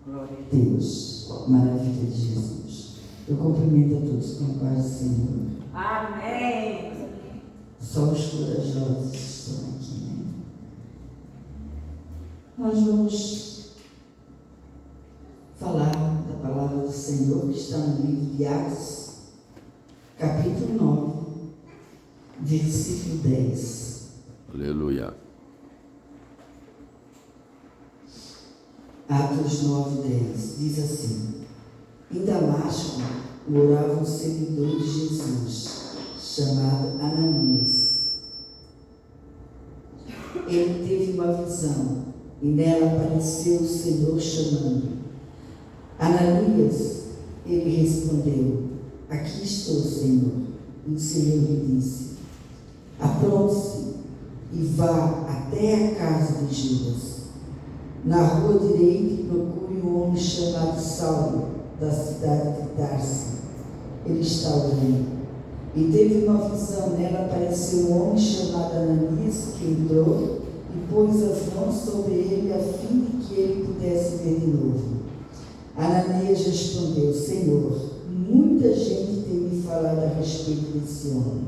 Glória a Deus. Maravilha de Jesus. Eu cumprimento a todos com a paz do Senhor. Amém. Só os corajosos estão aqui, né? Nós vamos falar da palavra do Senhor que está no livro de Atos, capítulo 9, versículo 10. Aleluia. Atos 9, 10 diz assim: em Damasco morava um seguidor de Jesus, chamado Ananias. Ele teve uma visão e nela apareceu o Senhor chamando: Ananias. Ele respondeu: aqui estou, Senhor. E o Senhor lhe disse: apronte-se e vá até a casa de Judas. Na rua direita procure um homem chamado Saulo, da cidade de Tarso. Ele está orando. E teve uma visão, nela apareceu um homem chamado Ananias, que entrou e pôs as mãos sobre ele, a fim de que ele pudesse ver de novo. Ananias respondeu: Senhor, muita gente tem me falado a respeito desse homem,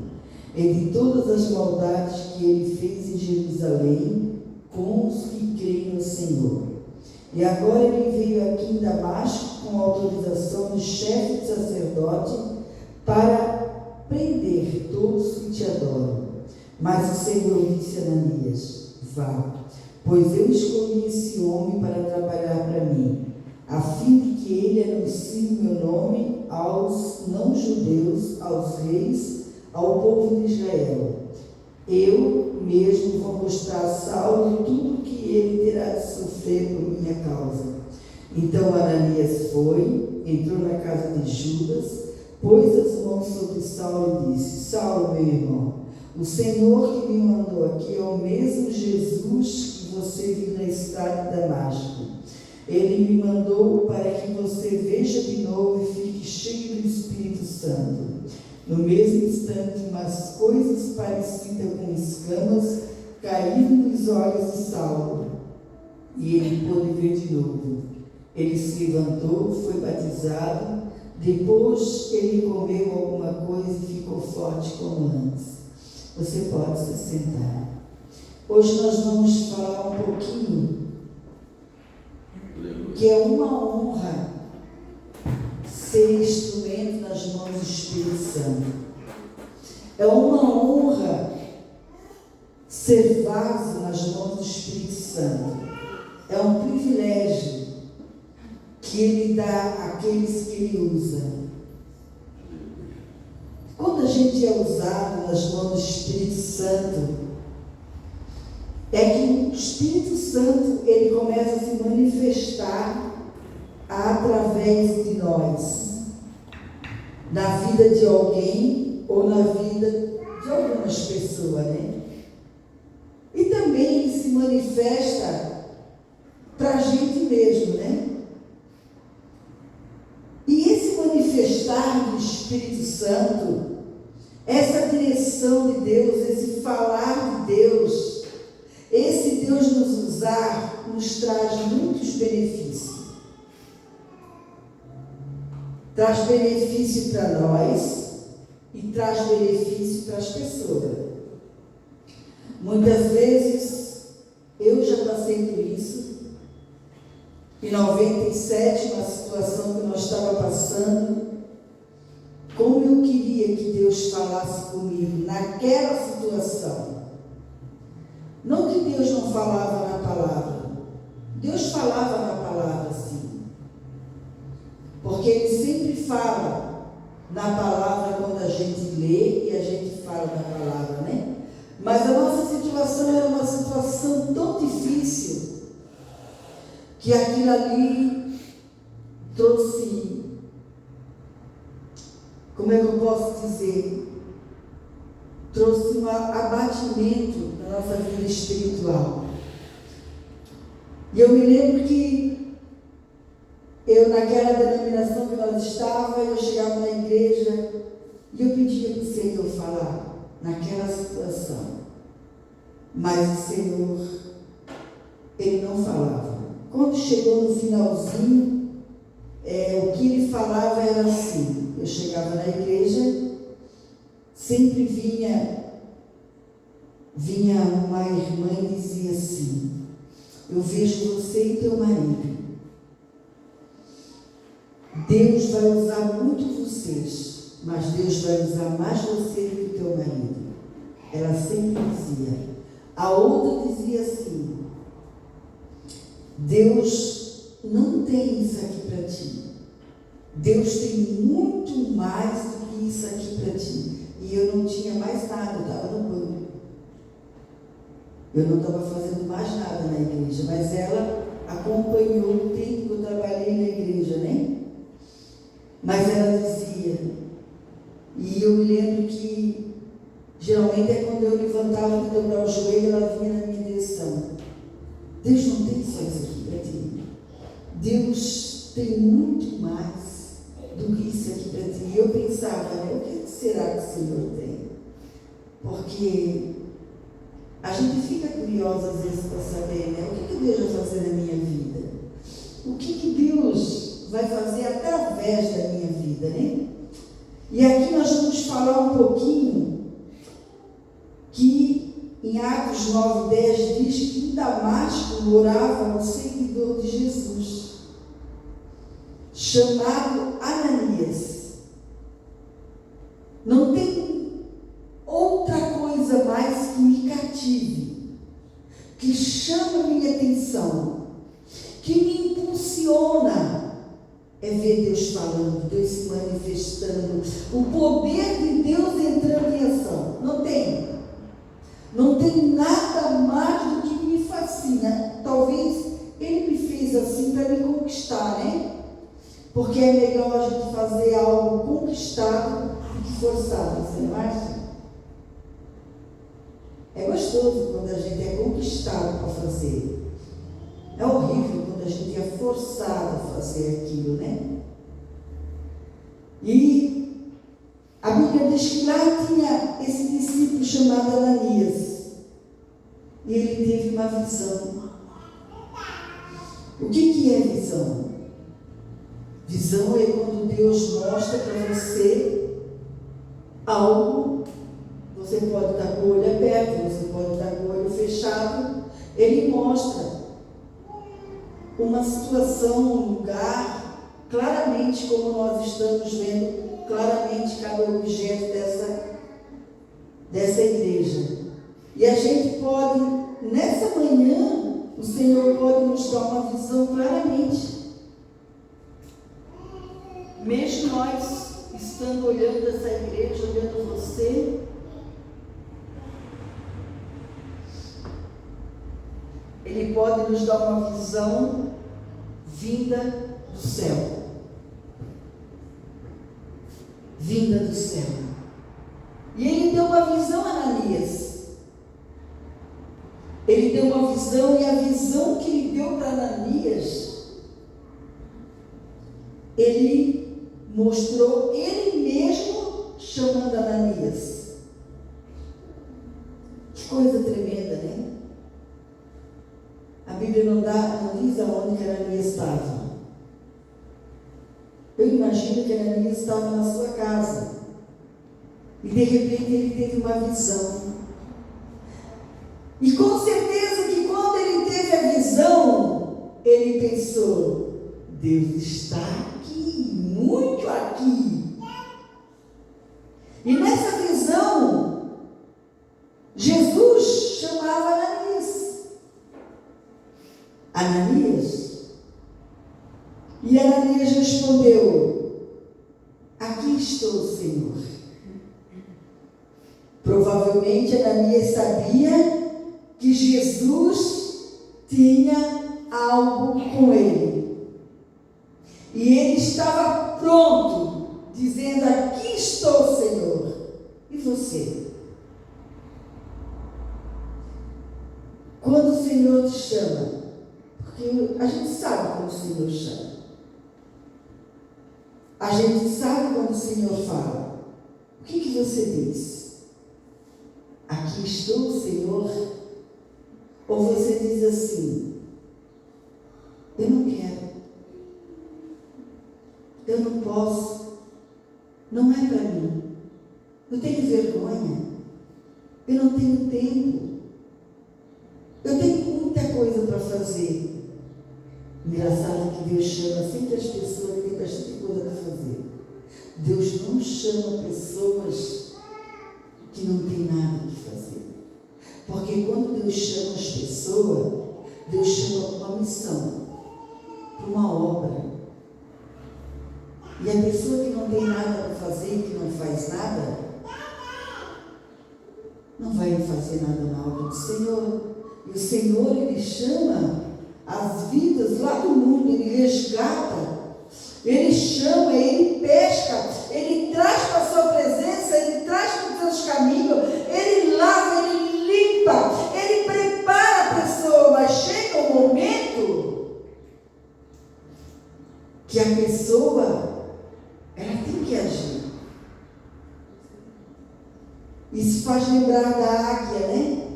e de todas as maldades que ele fez em Jerusalém, com os que creem no Senhor. E agora ele veio aqui em Damasco com autorização do chefe do sacerdote para prender todos que te adoram. Mas o Senhor disse a Ananias: vá, pois eu escolhi esse homem para trabalhar para mim, a fim de que ele anuncie o meu nome aos não-judeus, aos reis, ao povo de Israel. Eu mesmo vou mostrar a Saulo tudo o que ele terá de sofrer por minha causa. Então Ananias foi, entrou na casa de Judas, pôs as mãos sobre Saulo e disse: Saulo, meu irmão, o Senhor que me mandou aqui é o mesmo Jesus que você viu na estrada de Damasco. Ele me mandou para que você veja de novo e fique cheio do Espírito Santo. No mesmo instante, umas coisas parecidas com escamas caíram dos olhos de Saulo, e ele pôde ver de novo. Ele se levantou, foi batizado, depois ele comeu alguma coisa e ficou forte como antes. Você pode se sentar. Hoje nós vamos falar um pouquinho que é uma honra ser instrumento nas mãos do Espírito Santo. É uma honra ser vaso nas mãos do Espírito Santo. É um privilégio que Ele dá àqueles que Ele usa. Quando a gente é usado nas mãos do Espírito Santo, é que o Espírito Santo ele começa a se manifestar através de nós, na vida de alguém ou na vida de algumas pessoas, né? E também ele se manifesta para a gente mesmo, né? E esse manifestar do Espírito Santo, essa direção de Deus, esse falar de Deus, esse Deus nos usar, nos traz muitos benefícios. Traz benefício para nós e traz benefício para as pessoas. Muitas vezes, eu já passei por isso. Em 97, uma situação que nós estávamos passando, como eu queria que Deus falasse comigo naquela situação. Não que Deus não falava na palavra. Deus falava na palavra, sim. Porque Ele sempre fala na palavra quando a gente lê e a gente fala na palavra, né? Mas a nossa situação era uma situação tão difícil que aquilo ali trouxe, como é que eu posso dizer? Trouxe um abatimento na nossa vida espiritual. E eu me lembro que eu, naquela denominação que nós estávamos, eu chegava na igreja e eu pedia para o Senhor falar naquela situação. Mas o Senhor, Ele não falava. quando chegou no finalzinho, o que ele falava era assim: eu chegava na igreja, sempre vinha uma irmã e dizia assim: eu vejo você e teu marido, Deus vai usar muito vocês, mas Deus vai usar mais você do que teu marido. Ela sempre dizia. A outra dizia assim: Deus não tem isso aqui para ti, Deus tem muito mais do que isso aqui para ti. E eu não tinha mais nada, eu estava no banco, eu não estava fazendo mais nada na igreja, mas ela acompanhou o tempo que eu trabalhei na igreja, né? Mas ela dizia, e eu me lembro que geralmente é quando eu levantava para dobrar o joelho, ela vinha na minha direção: Deus não tem só isso aqui para ti, Deus tem muito mais do que isso aqui para ti. E eu pensava, né, o que será que o Senhor tem? Porque a gente fica curiosa às vezes para saber, né, o que Deus vai fazer na minha vida, o que Deus vai fazer através da minha vida, né? E aqui nós vamos falar um pouquinho que em Atos 9:10 diz que em Damasco morava um seguidor de Jesus, chamado Ananias. Não tem outra coisa mais que me cative, que chama a minha atenção, que me impulsiona, é ver Deus falando, Deus se manifestando, o poder de Deus entrando em ação. Não tem nada mais do que me fascina. Talvez Ele me fez assim para me conquistar, né? Porque é melhor a gente fazer algo conquistado do que forçado, você não acha? É gostoso quando a gente é conquistado para fazer. É horrível quando a gente é forçado a fazer aquilo, né? E a Bíblia diz que lá tinha esse discípulo chamado Ananias. E ele teve uma visão. O que é visão? Visão é quando Deus mostra para você algo. Você pode estar com o olho aberto, você pode estar com o olho fechado. Ele mostra uma situação, um lugar, claramente, como nós estamos vendo, claramente cada objeto dessa igreja. E a gente pode, nessa manhã, o Senhor pode nos dar uma visão claramente. Mesmo nós estando olhando essa igreja, olhando você, Ele pode nos dar uma visão vinda do céu. Vinda do céu. E Ele deu uma visão a Ananias. Ele deu uma visão, e a visão que Ele deu para Ananias, Ele mostrou Ele mesmo chamando Ananias. Que coisa tremenda, né? A Bíblia não diz aonde que Ananias estava. Eu imagino que Ananias estava na sua casa. E de repente ele teve uma visão. E com certeza que quando ele teve a visão, ele pensou: Deus está aqui, muito aqui. E nessa visão, Jesus chamava Ananias. E Ananias respondeu: aqui estou, Senhor. Provavelmente Ananias sabia que Jesus tinha algo com ele. E ele estava pronto, dizendo: aqui estou, Senhor. E você? Quando o Senhor te chama, porque a gente sabe quando o Senhor chama, a gente sabe quando o Senhor fala, o que você diz? Aqui estou, Senhor? Ou você diz assim: eu não posso, não é para mim, eu tenho vergonha, eu não tenho tempo, eu tenho muita coisa para fazer. Engraçado que Deus chama sempre as pessoas que têm bastante coisa para fazer. Deus não chama pessoas que não têm nada que fazer. Porque quando Deus chama as pessoas, Deus chama para uma missão, para uma obra. E a pessoa que não tem nada para fazer, que não faz nada, não vai fazer nada na obra do Senhor. E o Senhor, Ele chama as vidas lá do mundo, Ele resgata, Ele chama, Ele pesca, Ele traz para a sua presença, Ele traz para os seus caminhos, Ele lava, Ele limpa, Ele prepara a pessoa, mas chega um momento que a pessoa, ela tem que agir. Isso faz lembrar da águia, né?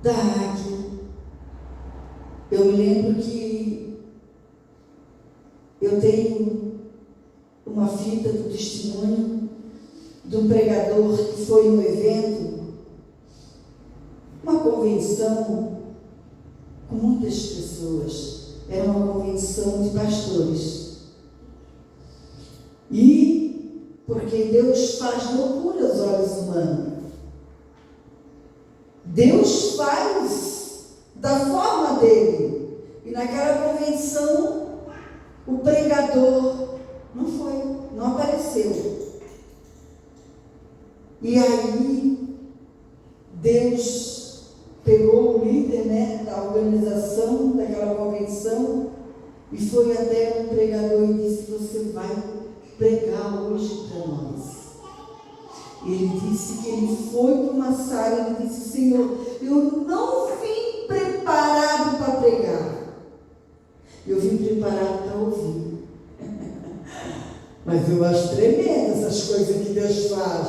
Da águia. Eu me lembro que eu tenho uma fita do testemunho de um pregador que foi em um evento, uma convenção com muitas pessoas. Era uma convenção de pastores. E porque Deus faz loucura aos olhos humanos. Deus faz da forma dele. E naquela convenção, o pregador não foi, não apareceu. E aí, Deus pegou o líder, né, da organização daquela convenção e foi até o pregador e disse: você vai pregar hoje para nós. Ele disse que ele foi para uma sala e disse: Senhor, eu não vim preparado para pregar, eu vim preparado para ouvir. Mas eu acho tremendo essas coisas que Deus faz,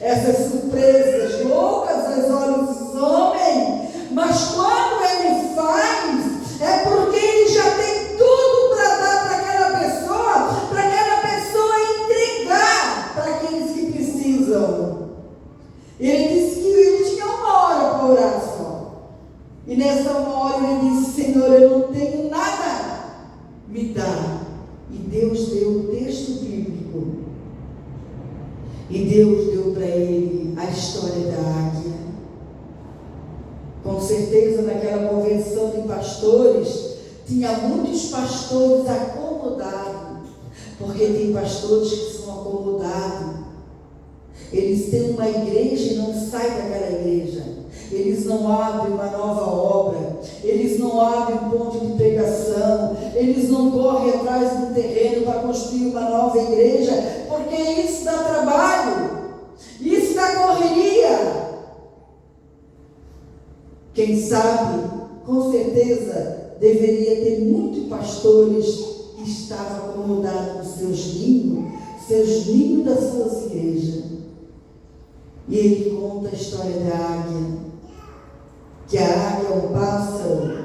essas surpresas loucas aos olhos dos homens, mas quando Ele faz, é porque Ele já tem tudo para dar para aquela pessoa entregar para aqueles que precisam. Ele disse que ele tinha uma hora para orar só, e nessa uma hora ele disse: Senhor, eu não tenho nada, me dá. E Deus deu o texto bíblico, e Deus deu para ele a história da águia. Com certeza naquela convenção de pastores tinha muitos pastores acomodados, porque tem pastores que são acomodados. Eles têm uma igreja e não saem daquela igreja. Eles não abrem uma nova obra, eles não abrem um ponto de pregação, eles não correm atrás de um terreno para construir uma nova igreja, porque isso dá trabalho, isso dá correria. Quem sabe, com certeza, deveria ter muitos pastores que estavam acomodados nos seus ninhos das suas igrejas. E ele conta a história da águia, que a águia é um pássaro,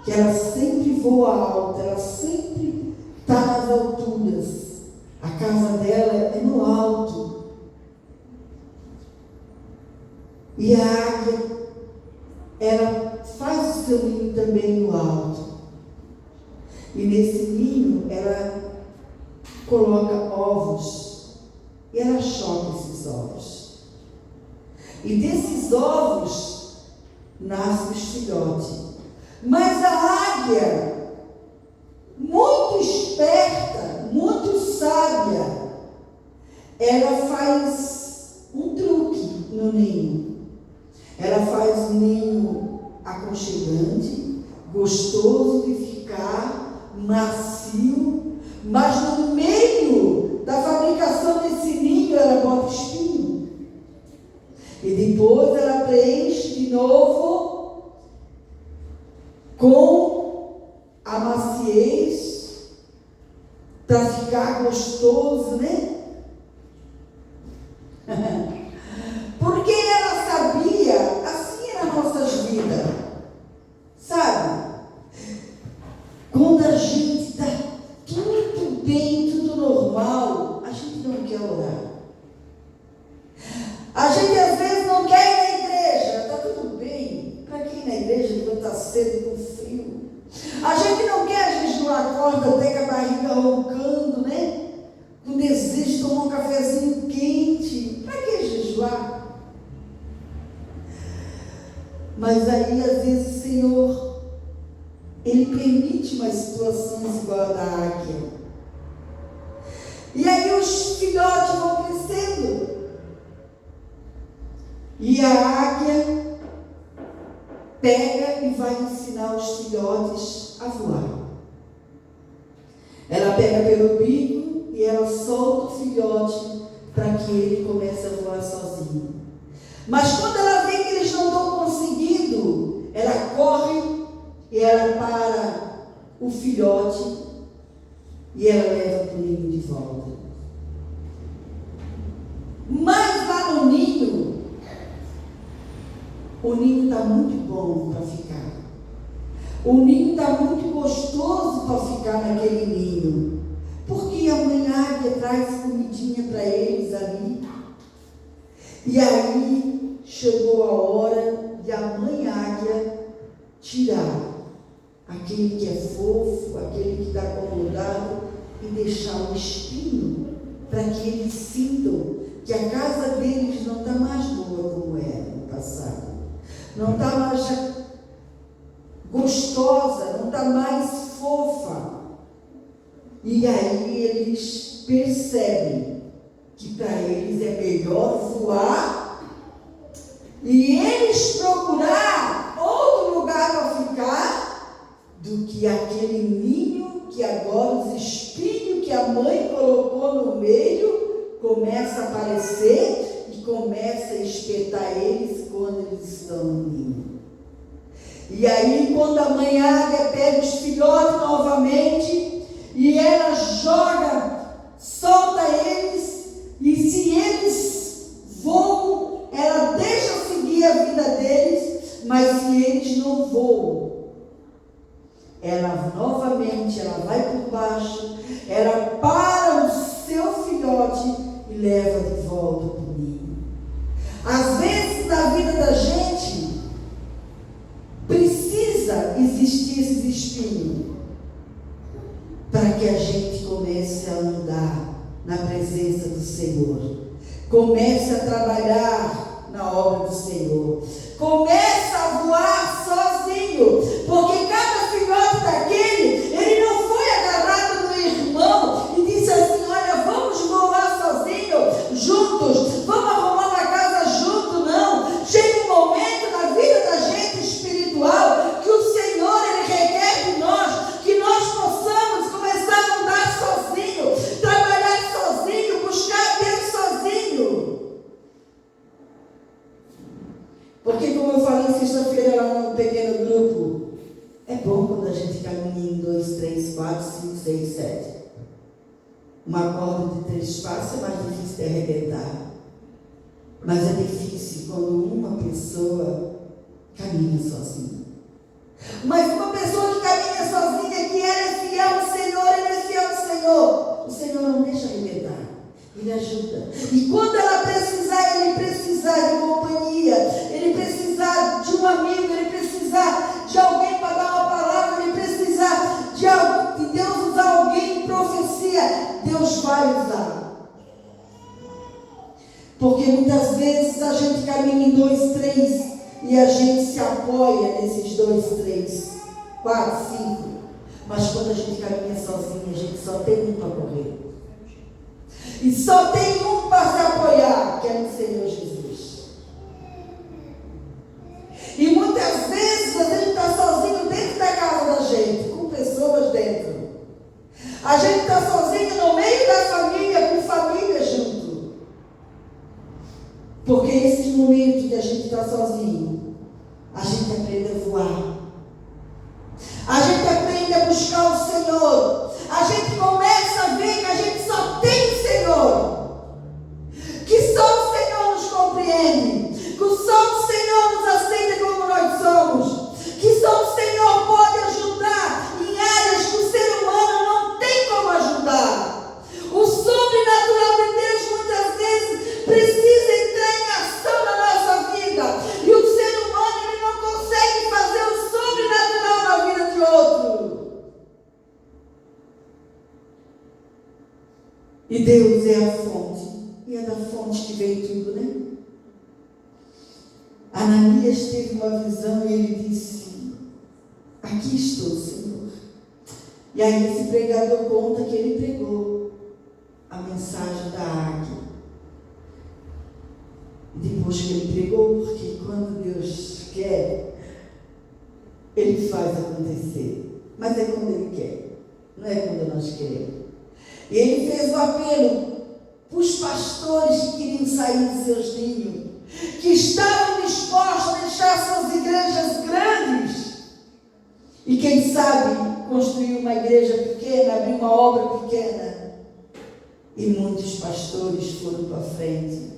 que ela sempre voa alto, ela sempre está nas alturas, a casa dela é no alto. E a águia, ela faz o seu ninho também no alto, e nesse ninho ela coloca ovos, e ela choca esses ovos. E desses ovos nascem os filhotes. Mas a águia, muito esperta, muito sábia, ela faz um truque no ninho. Ela faz um ninho aconchegante, gostoso de ficar, macio, mas no meio da fabricação desse ninho ela bota espinho. E depois ela preenche de novo com a maciez para ficar gostoso, né? Porque ela sabia, assim é nas nossas vidas, sabe? Quando a gente está na igreja, levanta cedo com frio. A gente não quer jejuar, acorda até com a barriga roncando, né? Com desejo de tomar um cafezinho quente. Para que jejuar? Mas aí, às vezes, o Senhor, Ele permite umas situações igual a da águia. E aí os filhotes vão crescendo. E a águia pega e vai ensinar os filhotes a voar. Ela pega pelo bico e ela solta o filhote para que ele comece a voar sozinho. Mas quando ela vê que eles não estão conseguindo, ela corre e ela para o filhote e ela leva para o ninho de volta. Mas lá no ninho, o ninho está muito bom para ficar. O ninho está muito gostoso para ficar naquele ninho. Porque a mãe águia traz comidinha para eles ali. E aí chegou a hora de a mãe águia tirar aquele que é fofo, aquele que está acomodado e deixar o espinho para que eles sintam que a casa deles não está mais boa como era no passado. Não está mais gostosa, não está mais fofa. E aí eles percebem que para eles é melhor voar e eles procurar outro lugar para ficar do que aquele ninho que agora os espinhos que a mãe colocou no meio começa a aparecer e começa a espetar eles quando eles estão no ninho. E aí, quando a mãe águia pega os filhotes novamente e ela joga, solta eles, e se eles voam, ela deixa seguir a vida deles, mas se eles não voam, ela novamente, ela vai por baixo, ela para o seu filhote e leva de volta para o ninho. Às vezes na vida da gente precisa existir esses espinhos para que a gente comece a andar na presença do Senhor, comece a trabalhar na obra do Senhor, comece a voar sozinho, porque cada filhote daquele, ele não foi agarrado no irmão e disse assim: olha, vamos voar sozinho, juntos, vamos arrumar uma casa junto. Não, chega um momento na vida da gente espiritual que o Senhor, Ele requer de nós que nós possamos começar a andar sozinho, trabalhar sozinho, buscar Deus sozinho. Porque, como eu falei sexta-feira lá no pequeno grupo, é bom quando a gente caminha em 2, 3, 4, 5, 6, 7. Uma corda de 3 passos é mais difícil de arrebentar. Mas é difícil quando uma pessoa caminha sozinha. Mas uma pessoa que caminha sozinha, que ela é fiel ao Senhor, ele é fiel ao Senhor, o Senhor não deixa arrebentar, Ele ajuda. E quando ela precisar, ele precisar de companhia, ele precisar de um amigo, ele precisar de alguém para dar uma palavra, ele precisar de Deus usar alguém em profecia, Deus vai usar. Porque muitas vezes a gente caminha em 2, 3 e a gente se apoia nesses 2, 3, 4, 5. Mas quando a gente caminha sozinho, a gente só tem um para correr. E só tem um para se apoiar, que é no Senhor Jesus. E muitas vezes a gente está sozinho dentro da casa da gente, com pessoas dentro. A gente está sozinho no meio da família, com família junto. Porque esses momentos que a gente está sozinho, a gente aprende a voar. A gente aprende a buscar o Senhor. A gente começa a ver que a gente só tem o Senhor. Que só o Senhor nos compreende. Que só o Senhor nos aceita como nós somos. Que só o Senhor pode ajudar em áreas que o ser humano não tem como ajudar. O sobrenatural de Deus muitas vezes precisa entrar em ação na nossa vida. E o ser humano, ele não consegue fazer E Deus é a fonte. E é da fonte que vem tudo, né? Ananias teve uma visão e ele disse: aqui estou, Senhor. E aí esse pregador conta que ele pregou a mensagem da águia. E depois que ele pregou, porque quando Deus quer, Ele faz acontecer. Mas é quando Ele quer, não é quando nós queremos. E ele fez o apelo para os pastores que queriam sair de seus ninhos, que estavam dispostos a deixar suas igrejas grandes. E quem sabe construir uma igreja pequena, abrir uma obra pequena. E muitos pastores foram para frente.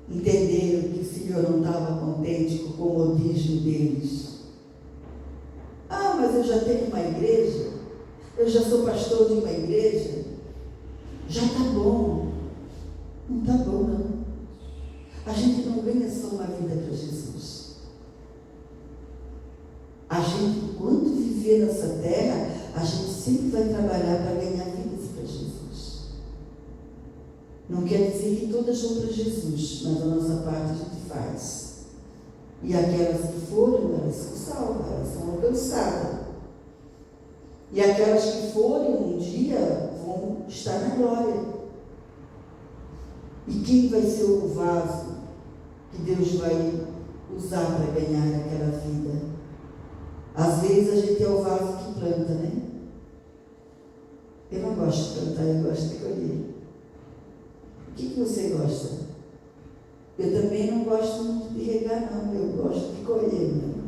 Entenderam que o Senhor não estava contente com o comodismo deles. Ah, mas eu já tenho uma igreja. Eu já sou pastor de uma igreja. Já está bom. Não está bom, não. A gente não ganha só uma vida para Jesus. A gente, enquanto viver nessa terra, a gente sempre vai trabalhar para ganhar vidas para Jesus. Não quer dizer que todas vão para Jesus, mas a nossa parte a gente faz. E aquelas que foram, elas são salvas, elas são alcançadas. E aquelas que forem um dia vão estar na glória. E quem vai ser o vaso que Deus vai usar para ganhar aquela vida? Às vezes a gente é o vaso que planta, né? Eu não gosto de plantar, eu gosto de colher. O que você gosta? Eu também não gosto muito de regar, não. Eu gosto de colher, não.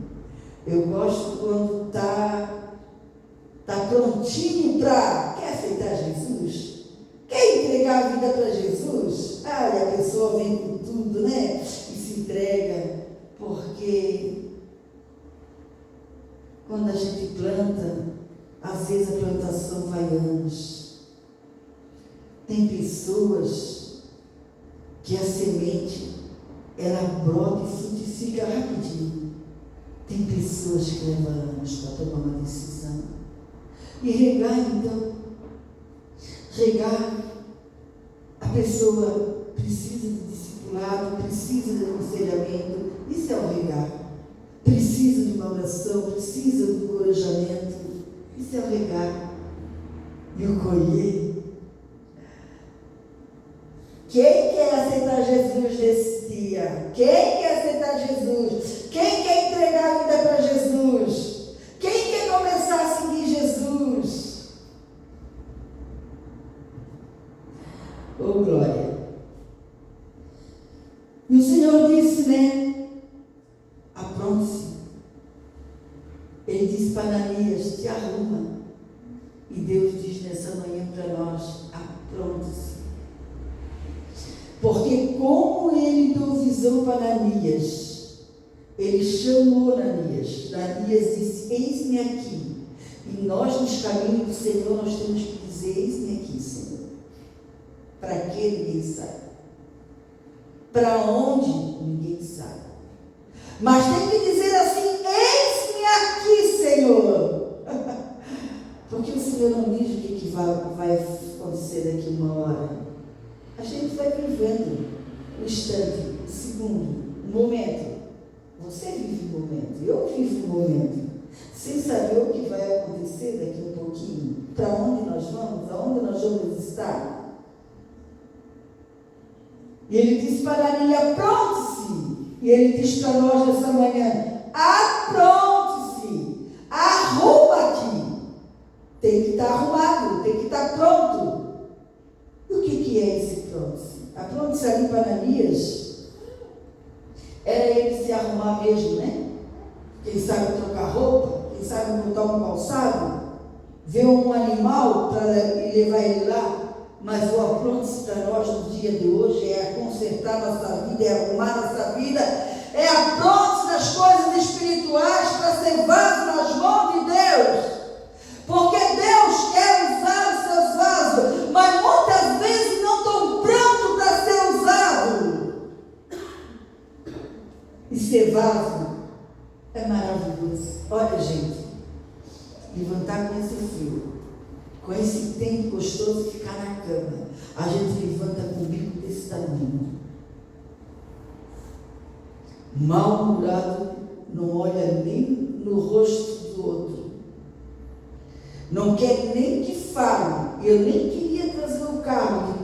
Eu gosto quando está prontinho para... Quer aceitar Jesus? Quer entregar a vida para Jesus? Ah, e a pessoa vem com tudo, né? E se entrega. Porque quando a gente planta, às vezes a plantação vai anos. Tem pessoas que a semente, ela brota e frutifica rapidinho. Tem pessoas que levam anos para tomar uma decisão. E regar, então, a pessoa precisa de discipulado, precisa de aconselhamento. Isso é o regar. Precisa de uma oração, precisa de encorajamento. Isso é o regar. E o colher. Quem quer aceitar Jesus nesse dia? Quem quer aceitar Jesus? Quem quer entregar a vida para Jesus? Quem quer começar a seguir Jesus? Oh, glória! E o Senhor disse, né? Apronte-se. Ele disse para Ananias: te arruma. E Deus diz nessa manhã para nós: apronte-se. Porque como ele deu visão para Ananias, ele chamou Ananias. Ananias disse: eis-me aqui. E nós, nos caminhos do Senhor, nós temos que dizer: eis-me aqui, Senhor. Para que ninguém sabe. Para onde ninguém sabe. Mas tem que dizer assim: eis-me aqui, Senhor. Porque o Senhor não diz o que vai acontecer daqui uma hora. A gente vai vivendo um instante, um segundo, um momento. Você vive um momento, eu vivo um momento, sem saber o que vai acontecer daqui um pouquinho. Para onde nós vamos, aonde nós vamos estar. E ele disse para Ananias: apronte-se. E ele diz para nós nessa manhã: apronte-se, arruma-te. Tem que estar arrumado, tem que estar pronto. E o que é esse pronto-se? A pronto-se ali para Ananias era ele se arrumar mesmo, né? Quem sabe trocar roupa, quem sabe botar um calçado, ver um animal para levar ele lá. Mas o apronte-se para nós no dia de hoje é consertar nossa vida, é arrumar nossa vida, é apronte-se das coisas espirituais para ser vaso nas mãos de Deus. Porque Deus quer usar os seus vasos, mas muitas vezes não estão prontos para ser usados. E ser vaso é maravilhoso. Olha, gente, levantar com esse frio. com esse tempo gostoso de ficar na cama, a gente levanta com o bico desse tamanho. Mal-humorado, não olha nem no rosto do outro. Não quer nem que fale. Eu nem queria trazer o carro.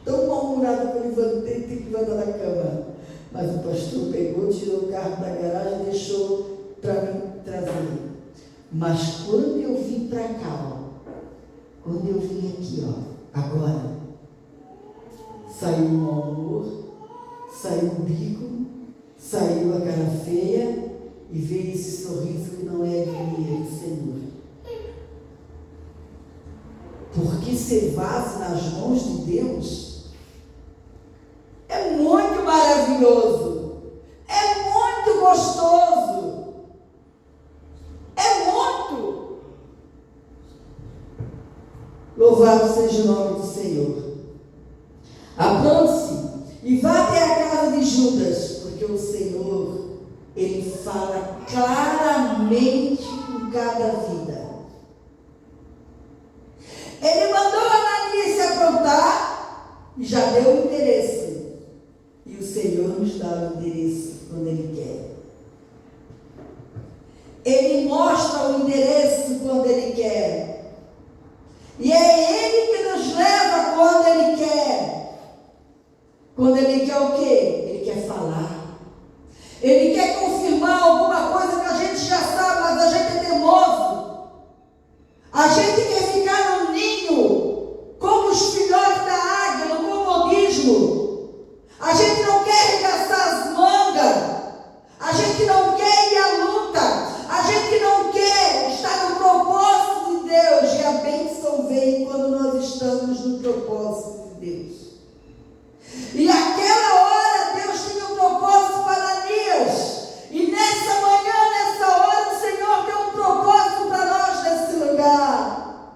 Tão mal-humorado que eu levantei, tive que levantar da cama. Mas o pastor pegou, tirou o carro da garagem e deixou para mim trazer. Mas quando eu vim para cá, quando eu vim aqui, agora, saiu o mau humor, saiu o bico, saiu a cara feia e veio esse sorriso que não é de mim, é do Senhor. Porque ser vaso nas mãos de Deus é muito maravilhoso, é muito gostoso, é muito. Louvado seja o nome do Senhor. Apronte-se e vá até a casa de Judas, porque o Senhor, Ele fala claramente com cada vida. Ele mandou Ananias se aprontar e já deu o endereço. E o Senhor nos dá o endereço quando Ele quer. Ele mostra o endereço quando Ele quer. E é Ele que nos leva quando Ele quer. Quando Ele quer o quê? Ele quer falar. Ele quer confirmar alguma coisa que a gente já sabe, mas a gente é teimoso. A gente quer ficar no ninho, como os filhotes da águia, no comodismo. A gente não quer arregaçar as mangas. A gente não quer ir à luta. A gente não quer estar no propósito de Deus. E a bênção vem quando nós estamos no propósito de Deus. E aquela hora Deus tinha um propósito para Ananias. E nessa manhã, nessa hora, o Senhor tem um propósito para nós nesse lugar.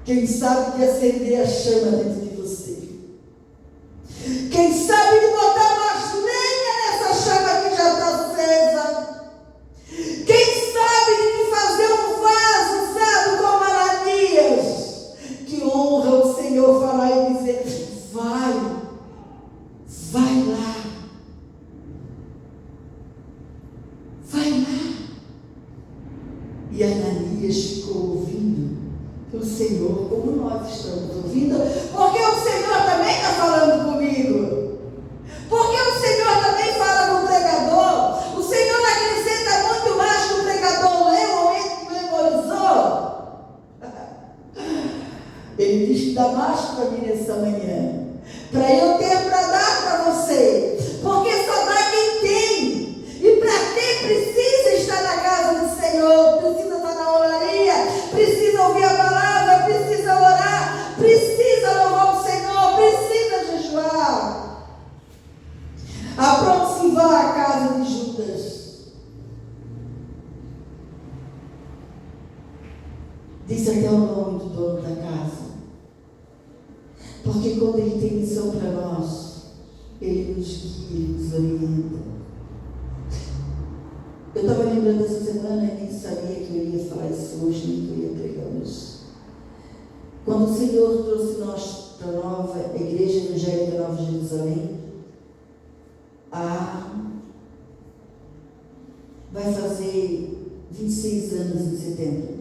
Quem sabe de acender a chama dentro de você. Quem sabe de botar mais lenha nessa chama que já está acesa. Quem sabe de te fazer um vaso usado como Ananias, que honra o Senhor falar e dizer: vai lá, vai lá. E Ananias ficou ouvindo o Senhor, como nós estamos ouvindo, porque o Senhor também está falando comigo, porque o Senhor também fala com o pregador. O Senhor acrescenta muito mais que o pregador leu ou memorizou. Ele diz que dá mais para mim nessa manhã, para eu ter para dar para você, porque só dá quem tem. E para quem precisa estar na casa do Senhor, precisa estar na oraria, precisa ouvir a palavra, precisa orar, precisa louvar o Senhor, precisa jejuar. Apronte-se e vá à casa de Judas. Disse até o nome do dono da casa. Porque quando Ele tem missão para nós, Ele nos guia, Ele nos orienta. Eu estava lembrando essa semana e nem sabia que eu ia falar isso hoje, nem que eu ia pregar hoje. Quando o Senhor trouxe nós para a nova Igreja Evangélica Nova Jerusalém, vai fazer 26 anos em setembro.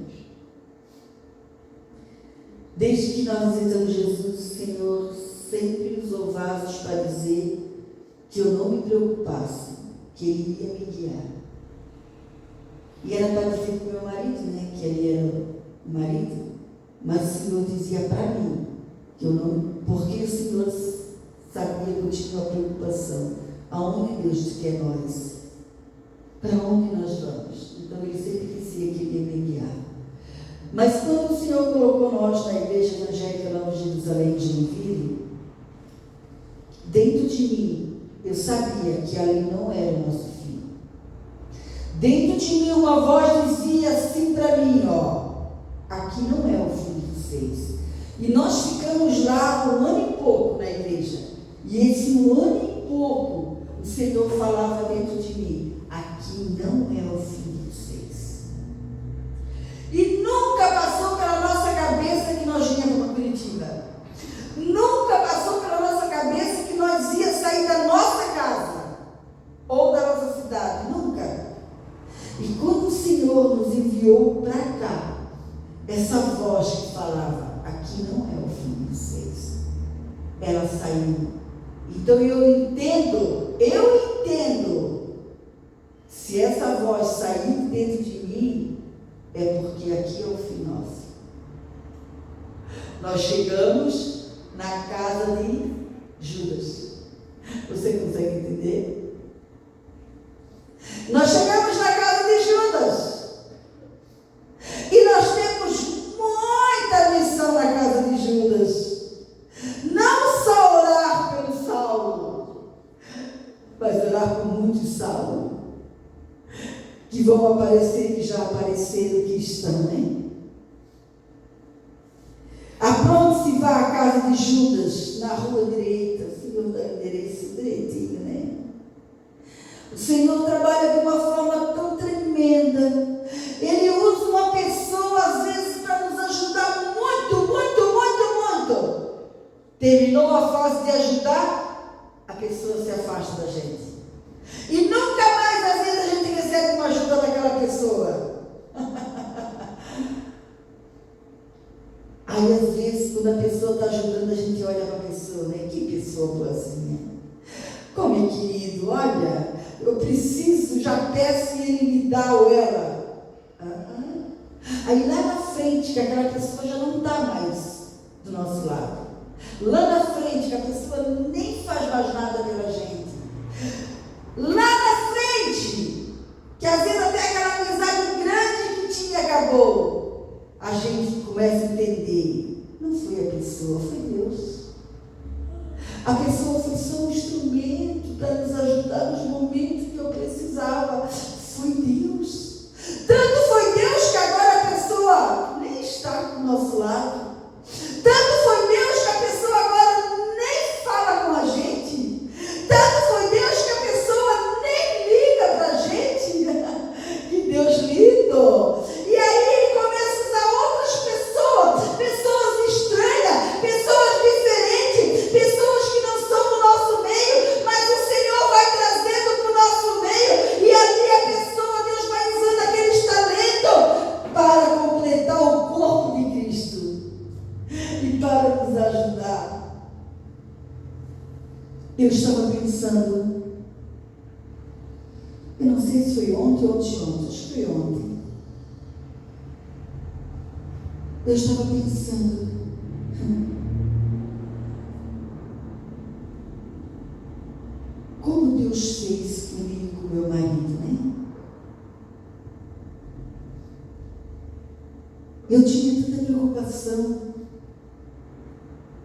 Desde que nós aceitamos Jesus, o Senhor sempre usou vasos para dizer que eu não me preocupasse, que Ele ia me guiar. E era para dizer para o meu marido, que ele era o marido, mas o Senhor dizia para mim, que eu não, porque o Senhor sabia que eu tinha uma preocupação. Aonde Deus te quer nós? Para onde nós vamos? Então Ele sempre dizia que Ele ia me guiar. Mas quando o Senhor colocou nós na Igreja Evangélica Nova Jerusalém de Joinville, dentro de mim, eu sabia que ali não era o nosso filho. Dentro de mim uma voz dizia assim para mim, aqui não é o filho de vocês. E nós ficamos lá 1 ano e pouco na igreja. E esse 1 ano e pouco, o Senhor falava dentro de mim, aqui não é o filho de vocês. E nunca passou E quando o Senhor nos enviou para cá, essa voz que falava, aqui não é o fim de vocês, ela saiu. Então eu entendo, se essa voz sair dentro de mim, é porque aqui é o fim nosso. Nós chegamos na casa de Judas. Você consegue entender? Nós chegamos na casa de Judas. E nós temos muita missão na casa de Judas. Não só orar pelo Saulo, mas orar por muitos Saulo, que vão aparecer, que já apareceram, que estão, né? Apronte-se, vá à casa de Judas, na rua direita. O Senhor dá endereço direitinho, né? O Senhor trabalha de uma forma tão tremenda. Ele usa uma pessoa, às vezes, para nos ajudar muito, muito, muito, muito. Terminou a fase de ajudar, a pessoa se afasta da gente. E nunca mais, às vezes, a gente recebe uma ajuda daquela pessoa. Aí, às vezes, quando a pessoa está ajudando, a gente olha para a pessoa, né? Que pessoa boazinha. Como é querido, olha, eu preciso, já peço e ele me dá ou ela. Aí lá na frente, que aquela pessoa já não está mais do nosso lado. Lá na frente, que a pessoa nem faz mais nada pela gente. Lá na frente, que às vezes até aquela amizade grande que tinha acabou. A gente começa a entender, não foi a pessoa, foi Deus. A pessoa foi só um instrumento para nos ajudar nos momentos que eu precisava. Foi Deus. Tanto foi Deus que agora a pessoa nem está do nosso lado. Tanto foi Deus que a pessoa agora nem fala com a gente. Tanto foi Deus que a pessoa nem liga para a gente. Que Deus lindo. E aí ele começa a usar outras pessoas, pessoas estranhas, pessoas diferentes, pessoas que não são do nosso meio, mas o Senhor vai trazendo para o nosso meio, e ali a pessoa, Deus vai usando aqueles talentos para completar o corpo de Cristo e para nos ajudar. Eu estava pensando, eu não sei se foi ontem ou anteontem, acho que foi ontem. Eu estava pensando, como Deus fez comigo e com meu marido, né? Eu tinha tanta preocupação,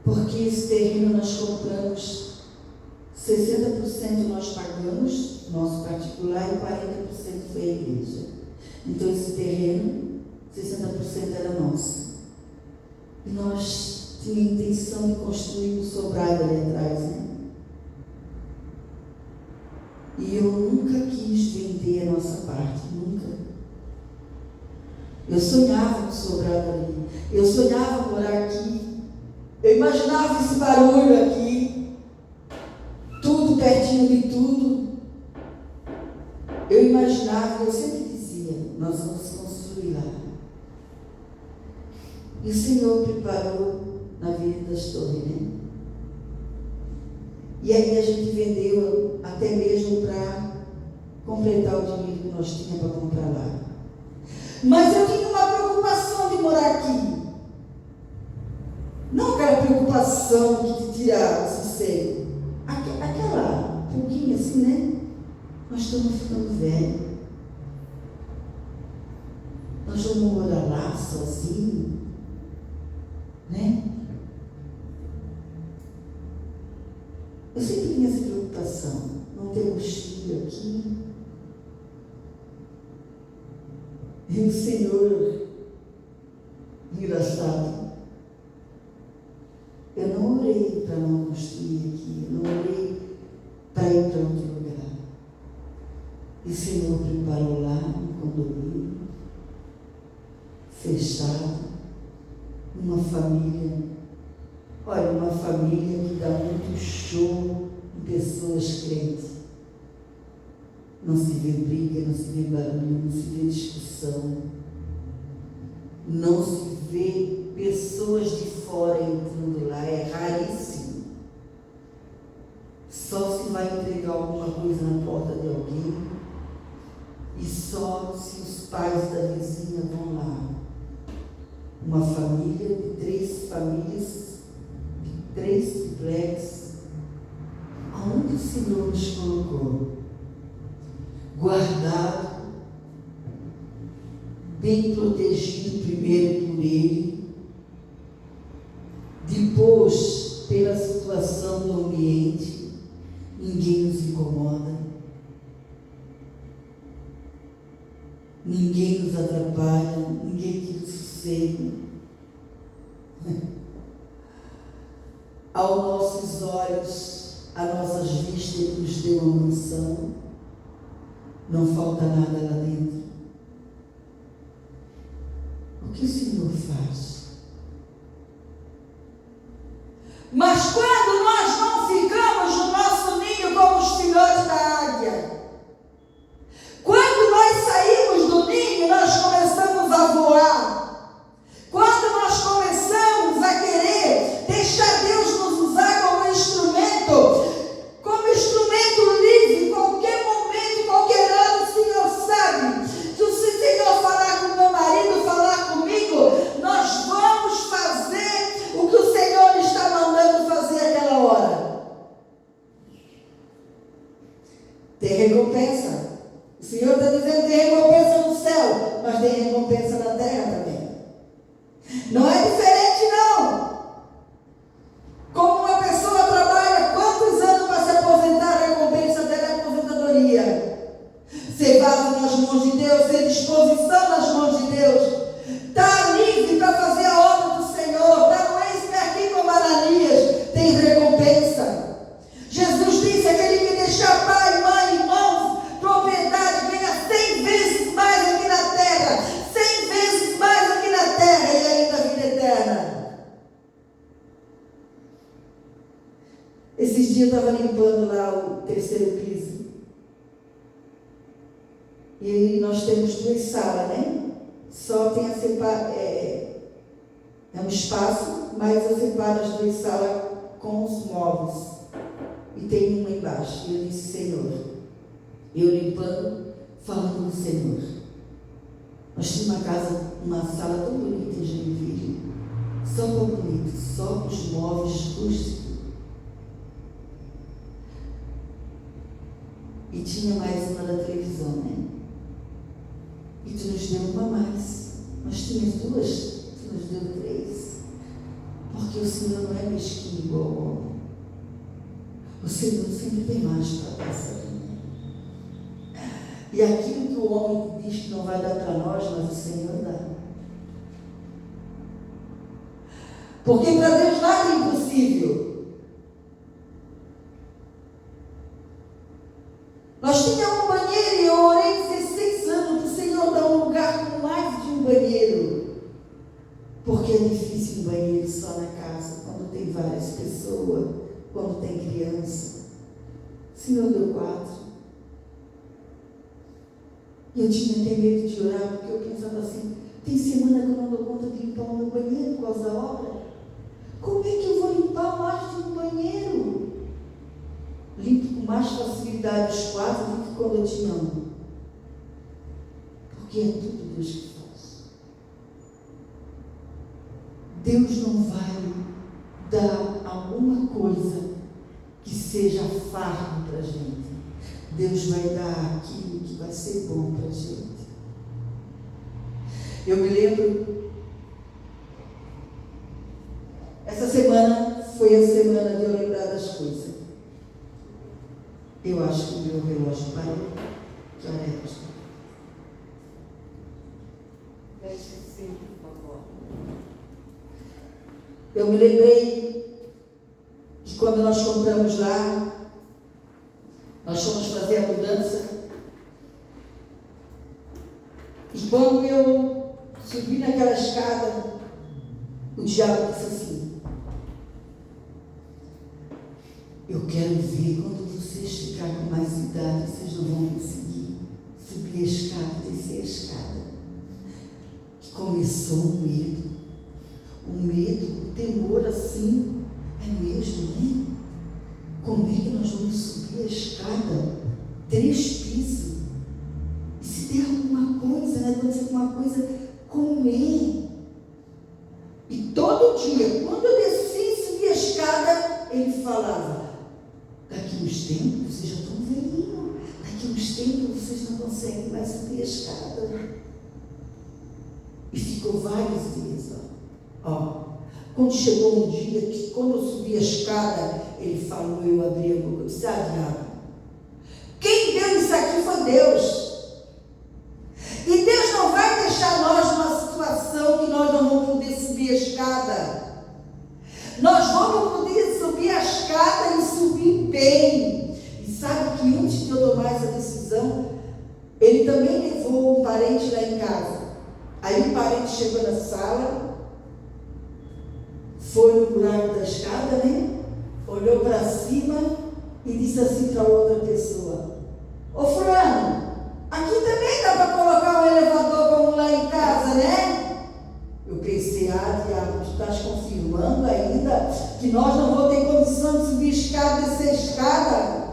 porque esse terreno nós compramos, 60% nós pagamos, nosso particular, e 40% foi a igreja. Então esse terreno, 60% era nosso. E nós tínhamos a intenção de construir um sobrado ali atrás, né? E eu nunca quis vender a nossa parte, nunca. Eu sonhava com sobrado ali. Eu sonhava morar aqui. Eu imaginava esse barulho aqui. Tudo pertinho de tudo. Eu imaginava, eu sempre dizia, nós vamos construir lá. E o Senhor preparou na Avenida das Torres, né? E aí a gente vendeu até mesmo para completar o dinheiro que nós tínhamos para comprar lá. Mas eu tinha uma preocupação de morar aqui. Não aquela preocupação que te tira o sossego. Aquela, um pouquinho assim, né? Nós estamos ficando velhos. Nós vamos morar lá sozinhos, né? Eu sempre tinha essa preocupação. Não temos filho aqui. E o Senhor, engraçado, eu não orei para não construir aqui, eu não orei para ir para outro lugar. E o Senhor preparou lá um condomínio, fechado, uma família. Olha, uma família que dá muito show em pessoas crentes. Não se vê briga, não se vê barulho, não se vê discussão. Não se vê pessoas de fora entrando lá, é raríssimo. Só se vai entregar alguma coisa na porta de alguém e só se os pais da vizinha vão lá. Uma família de 3 famílias, de 3 triplex, aonde o Senhor nos colocou, guardado, bem protegido primeiro por Ele, depois pela situação do ambiente, ninguém nos incomoda, ninguém nos atrapalha, ninguém tira o sossego. Aos nossos olhos, a nossas vistas, Ele nos deu uma mansão, não falta nada lá dentro. O que o Senhor faz? Mas quando nós não ficamos no nosso ninho como os filhotes da águia, quando nós saímos do ninho, nós começamos a voar. Quando nós começamos a querer deixar Deus nos usar como instrumento livre, qualquer momento, qualquer ano, o Senhor sabe. Se o Senhor falar com meu marido, falar comigo, nós vamos fazer o que o Senhor está mandando fazer aquela hora. Tem recompensa. O Senhor está dizendo que tem recompensa no céu, mas tem recompensa na terra também. Não é diferente, não. Como uma pessoa trabalha quantos anos para se aposentar, a recompensa dela é a aposentadoria. Ser vaso nas mãos de Deus, ser disposição nas mãos de Deus. Está livre para fazer a obra do Senhor. Está no eis-me aqui como Ananias, tem recompensa. Jesus disse: aquele que deixar pai, mãe, irmãos, propriedade, ganha 100 vezes mais aqui na terra. 100 vezes mais aqui na terra e ainda a vida eterna. Esses dias eu estava limpando lá o 3º piso. E nós temos 2 salas, né? Só tem é um espaço, mas eu separo as 2 salas com os móveis. E tem uma embaixo. E eu disse: Senhor, eu limpando, falando do Senhor. Nós tínhamos uma sala tão bonita em Joinville. Só tão bonito, só com os móveis rústicos. E tinha mais uma da televisão, né? E tu nos deu uma mais. Nós tínhamos 2, tu nos deu 3. Porque o Senhor não é mesquinho igual ao homem. O Senhor sempre tem mais para essa vida. E aquilo que o homem diz que não vai dar para nós, mas o Senhor dá. Porque para Deus nada é impossível. Nós tínhamos um banheiro e eu orei 16 anos para o Senhor dar um lugar com mais de um banheiro. Porque é difícil um banheiro só na casa, quando tem várias pessoas, quando tem criança. O Senhor deu 4. E eu tinha até medo de orar, porque eu pensava assim: tem semana que eu não dou conta de limpar o meu banheiro por causa da obra. Como é que eu vou limpar mais de um banheiro? Limpo com mais facilidade os 4 do que quando eu tinha 1. Porque é tudo Deus que faz. Deus não vai dar alguma coisa que seja fardo para a gente. Deus vai dar aquilo que vai ser bom para a gente. Eu me lembro, essa semana foi a semana de eu lembrar das coisas. Eu acho que o meu relógio parou. Que hora é, pastor? 10:05, por favor. Eu me lembrei de quando nós compramos lá, nós fomos fazer a mudança. E quando eu subi naquela escada, o diabo disse assim: eu quero ver quando vocês ficarem com mais idade, vocês não vão conseguir. escada, descer a escada. Começou um medo, um temor assim. É mesmo, né? Como é que nós vamos subir a escada? 3 pisos. E se der alguma coisa, né? Acontecer alguma coisa, como é? E todo dia, quando eu descia e subia a escada, ele falava: daqui uns tempos vocês já estão velhinhos, daqui uns tempos vocês não conseguem mais subir a escada. E ficou várias vezes, ó. Quando chegou um dia que, quando eu subi a escada, ele falou, eu abri a boca, eu disse: ah, diabo, quem deu isso aqui foi Deus. E Deus não vai deixar nós numa situação que nós não vamos poder subir a escada. Nós vamos poder subir a escada e subir bem. E sabe que antes de eu tomar essa decisão, ele também levou um parente lá em casa. Aí o parente chegou na sala, foi no buraco da escada, né? Olhou para cima e disse assim para outra pessoa: ô fulano, aqui também dá para colocar um elevador como lá em casa, né? Eu pensei: ah, diabo, tu estás confirmando ainda que nós não vamos ter condição de subir a escada, descer a escada?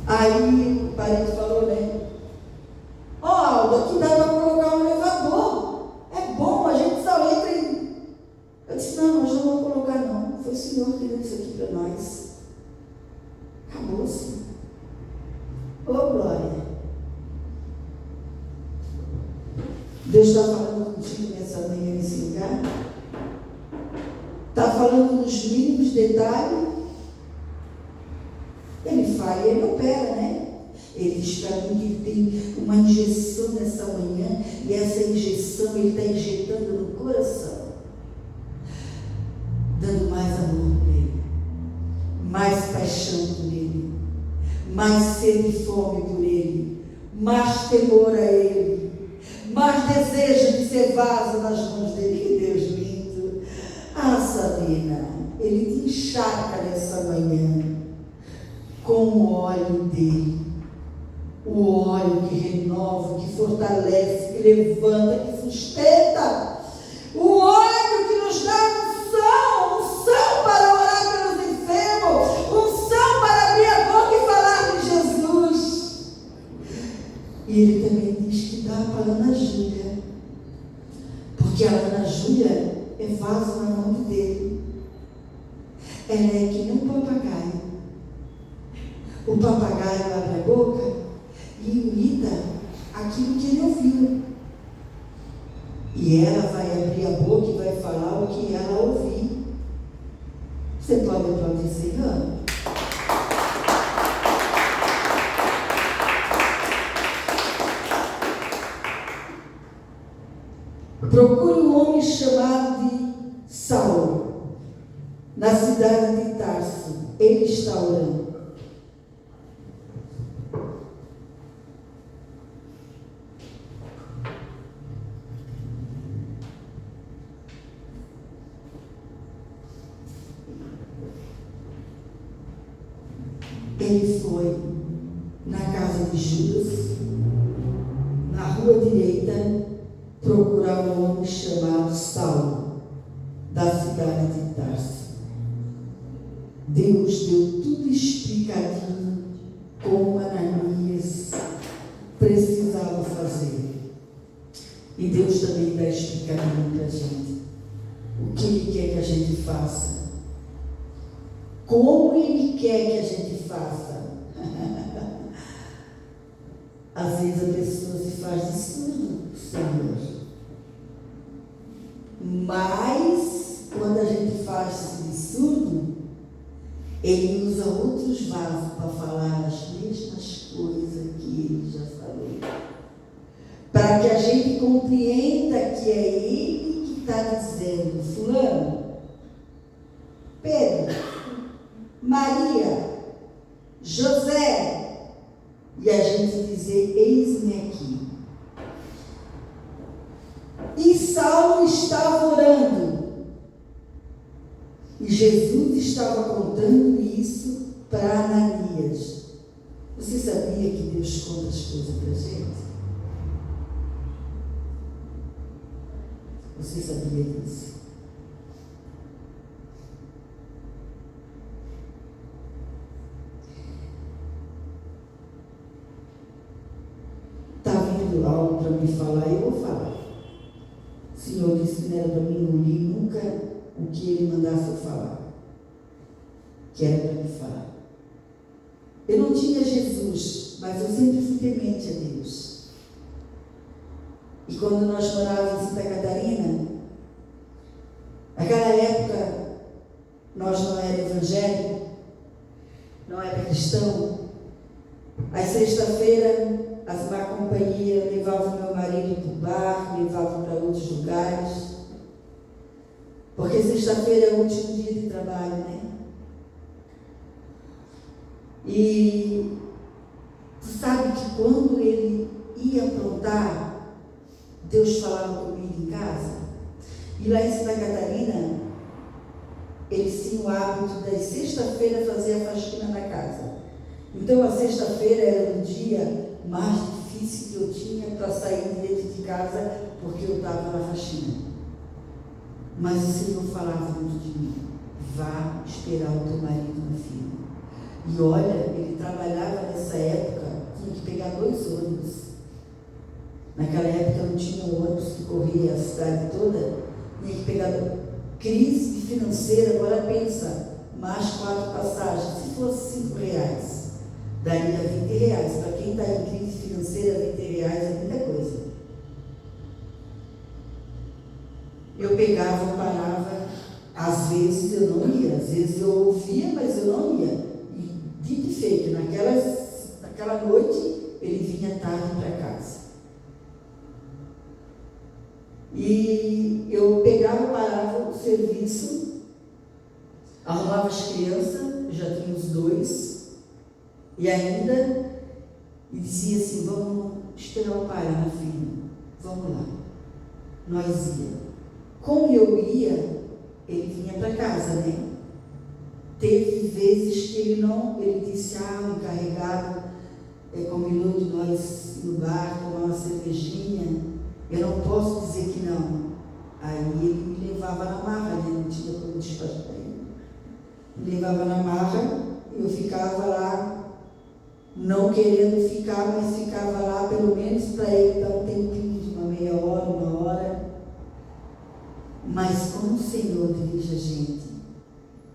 Aí o parente falou, né? Ó, Aldo, aqui dá para colocar um elevador. É bom, a gente só entra em... Eu disse: não, nós não vamos colocar não. Foi o Senhor que deu isso aqui para nós. Acabou-se. Ô, glória. Deus está falando contigo nessa manhã nesse lugar? Está falando nos mínimos detalhes? Ele faz e ele opera, né? Ele diz para mim que ele tem uma injeção nessa manhã, e essa injeção ele está injetando no coração, dando mais amor por ele, mais paixão por ele, mais sede e fome por ele, mais temor a ele, mais desejo de ser vaso nas mãos dele. Que Deus lindo! Ah, Sabina, ele te encharca nessa manhã com o óleo dele. O óleo que renova, que fortalece, que levanta, que sustenta. O óleo que nos dá unção para orar pelos enfermos, unção para abrir a boca e falar de Jesus. E ele também diz que dá para a Ana Júlia, porque a Ana Júlia é vaso na mão dele. Ela é que nem um papagaio. O papagaio abre a boca e imita aquilo que ele ouviu. E ela vai abrir a boca e vai falar o que ela ouvir. Você pode aplaudir, Senhor? Procure um homem chamado de Saulo, na cidade de Tarso. Ele está orando. Ele foi na casa de Judas, na rua direita, procurar um homem chamado Saulo, da cidade de Tarso. Deus deu tudo explicadinho como Ananias precisava fazer. E Deus também dá explicadinho para a gente o que Ele quer que a gente faça. Como Ele quer que a gente faça. Às vezes a pessoa se faz de surdo, Senhor. Mas, quando a gente faz de surdo, Ele usa outros vasos para falar as mesmas coisas que Ele já falou. Para que a gente compreenda que é Ele que está dizendo: fulano, Pedro, Maria, José, e a gente dizer: eis-me aqui. E Saulo estava orando, e Jesus estava contando isso para Ananias. Você sabia que Deus conta as coisas para a gente? Você sabia disso? Está vindo algo para me falar, eu vou falar. O Senhor disse que não era para mim engolir nunca o que Ele mandasse eu falar. Que era para me falar. Eu não tinha Jesus, mas eu sempre fui temente a Deus. E quando nós morávamos em Santa Catarina, naquela época, nós não éramos evangélicos, não era cristão. Às sexta-feira, as má companhia levavam meu marido para o bar, levavam para outros lugares. Porque sexta-feira é o último dia de trabalho, né? E tu sabe que quando ele ia aprontar, Deus falava comigo em casa. E lá em Santa Catarina, eles tinham o hábito da sexta-feira fazer a faxina na casa. Então a sexta-feira era o dia mais difícil que eu tinha para sair de dentro de casa, porque eu estava na faxina. Mas o Senhor falava muito de mim: vá esperar o teu marido na fila. E olha, ele trabalhava nessa época, tinha que pegar 2 ônibus. Naquela época não tinha um ônibus que corria a cidade toda, tinha que pegar. Crise financeira, agora pensa, mais 4 passagens, se fosse R$5, daria R$20. Para quem está em crise financeira, R$20 é muita coisa. Eu pegava, parava, às vezes eu não ia, às vezes eu ouvia, mas eu não ia. E dito e feito, naquela noite, ele vinha tarde para casa. E eu pegava, parava o serviço, arrumava as crianças, já tinha os 2, e ainda e dizia assim: vamos esperar o pai lá na fila, vamos lá. Nós ia. Como eu ia, ele vinha para casa, né? Teve vezes que ele disse: o encarregado combinou de nós ir no bar, tomar uma cervejinha, eu não posso dizer que não. Aí ele me levava na marra, né? Não tinha como despachar ele. Me levava na marra, eu ficava lá, não querendo ficar, mas ficava lá pelo menos para ele dar um tempinho de uma meia hora, 1 hora. Mas como o Senhor dirige a gente,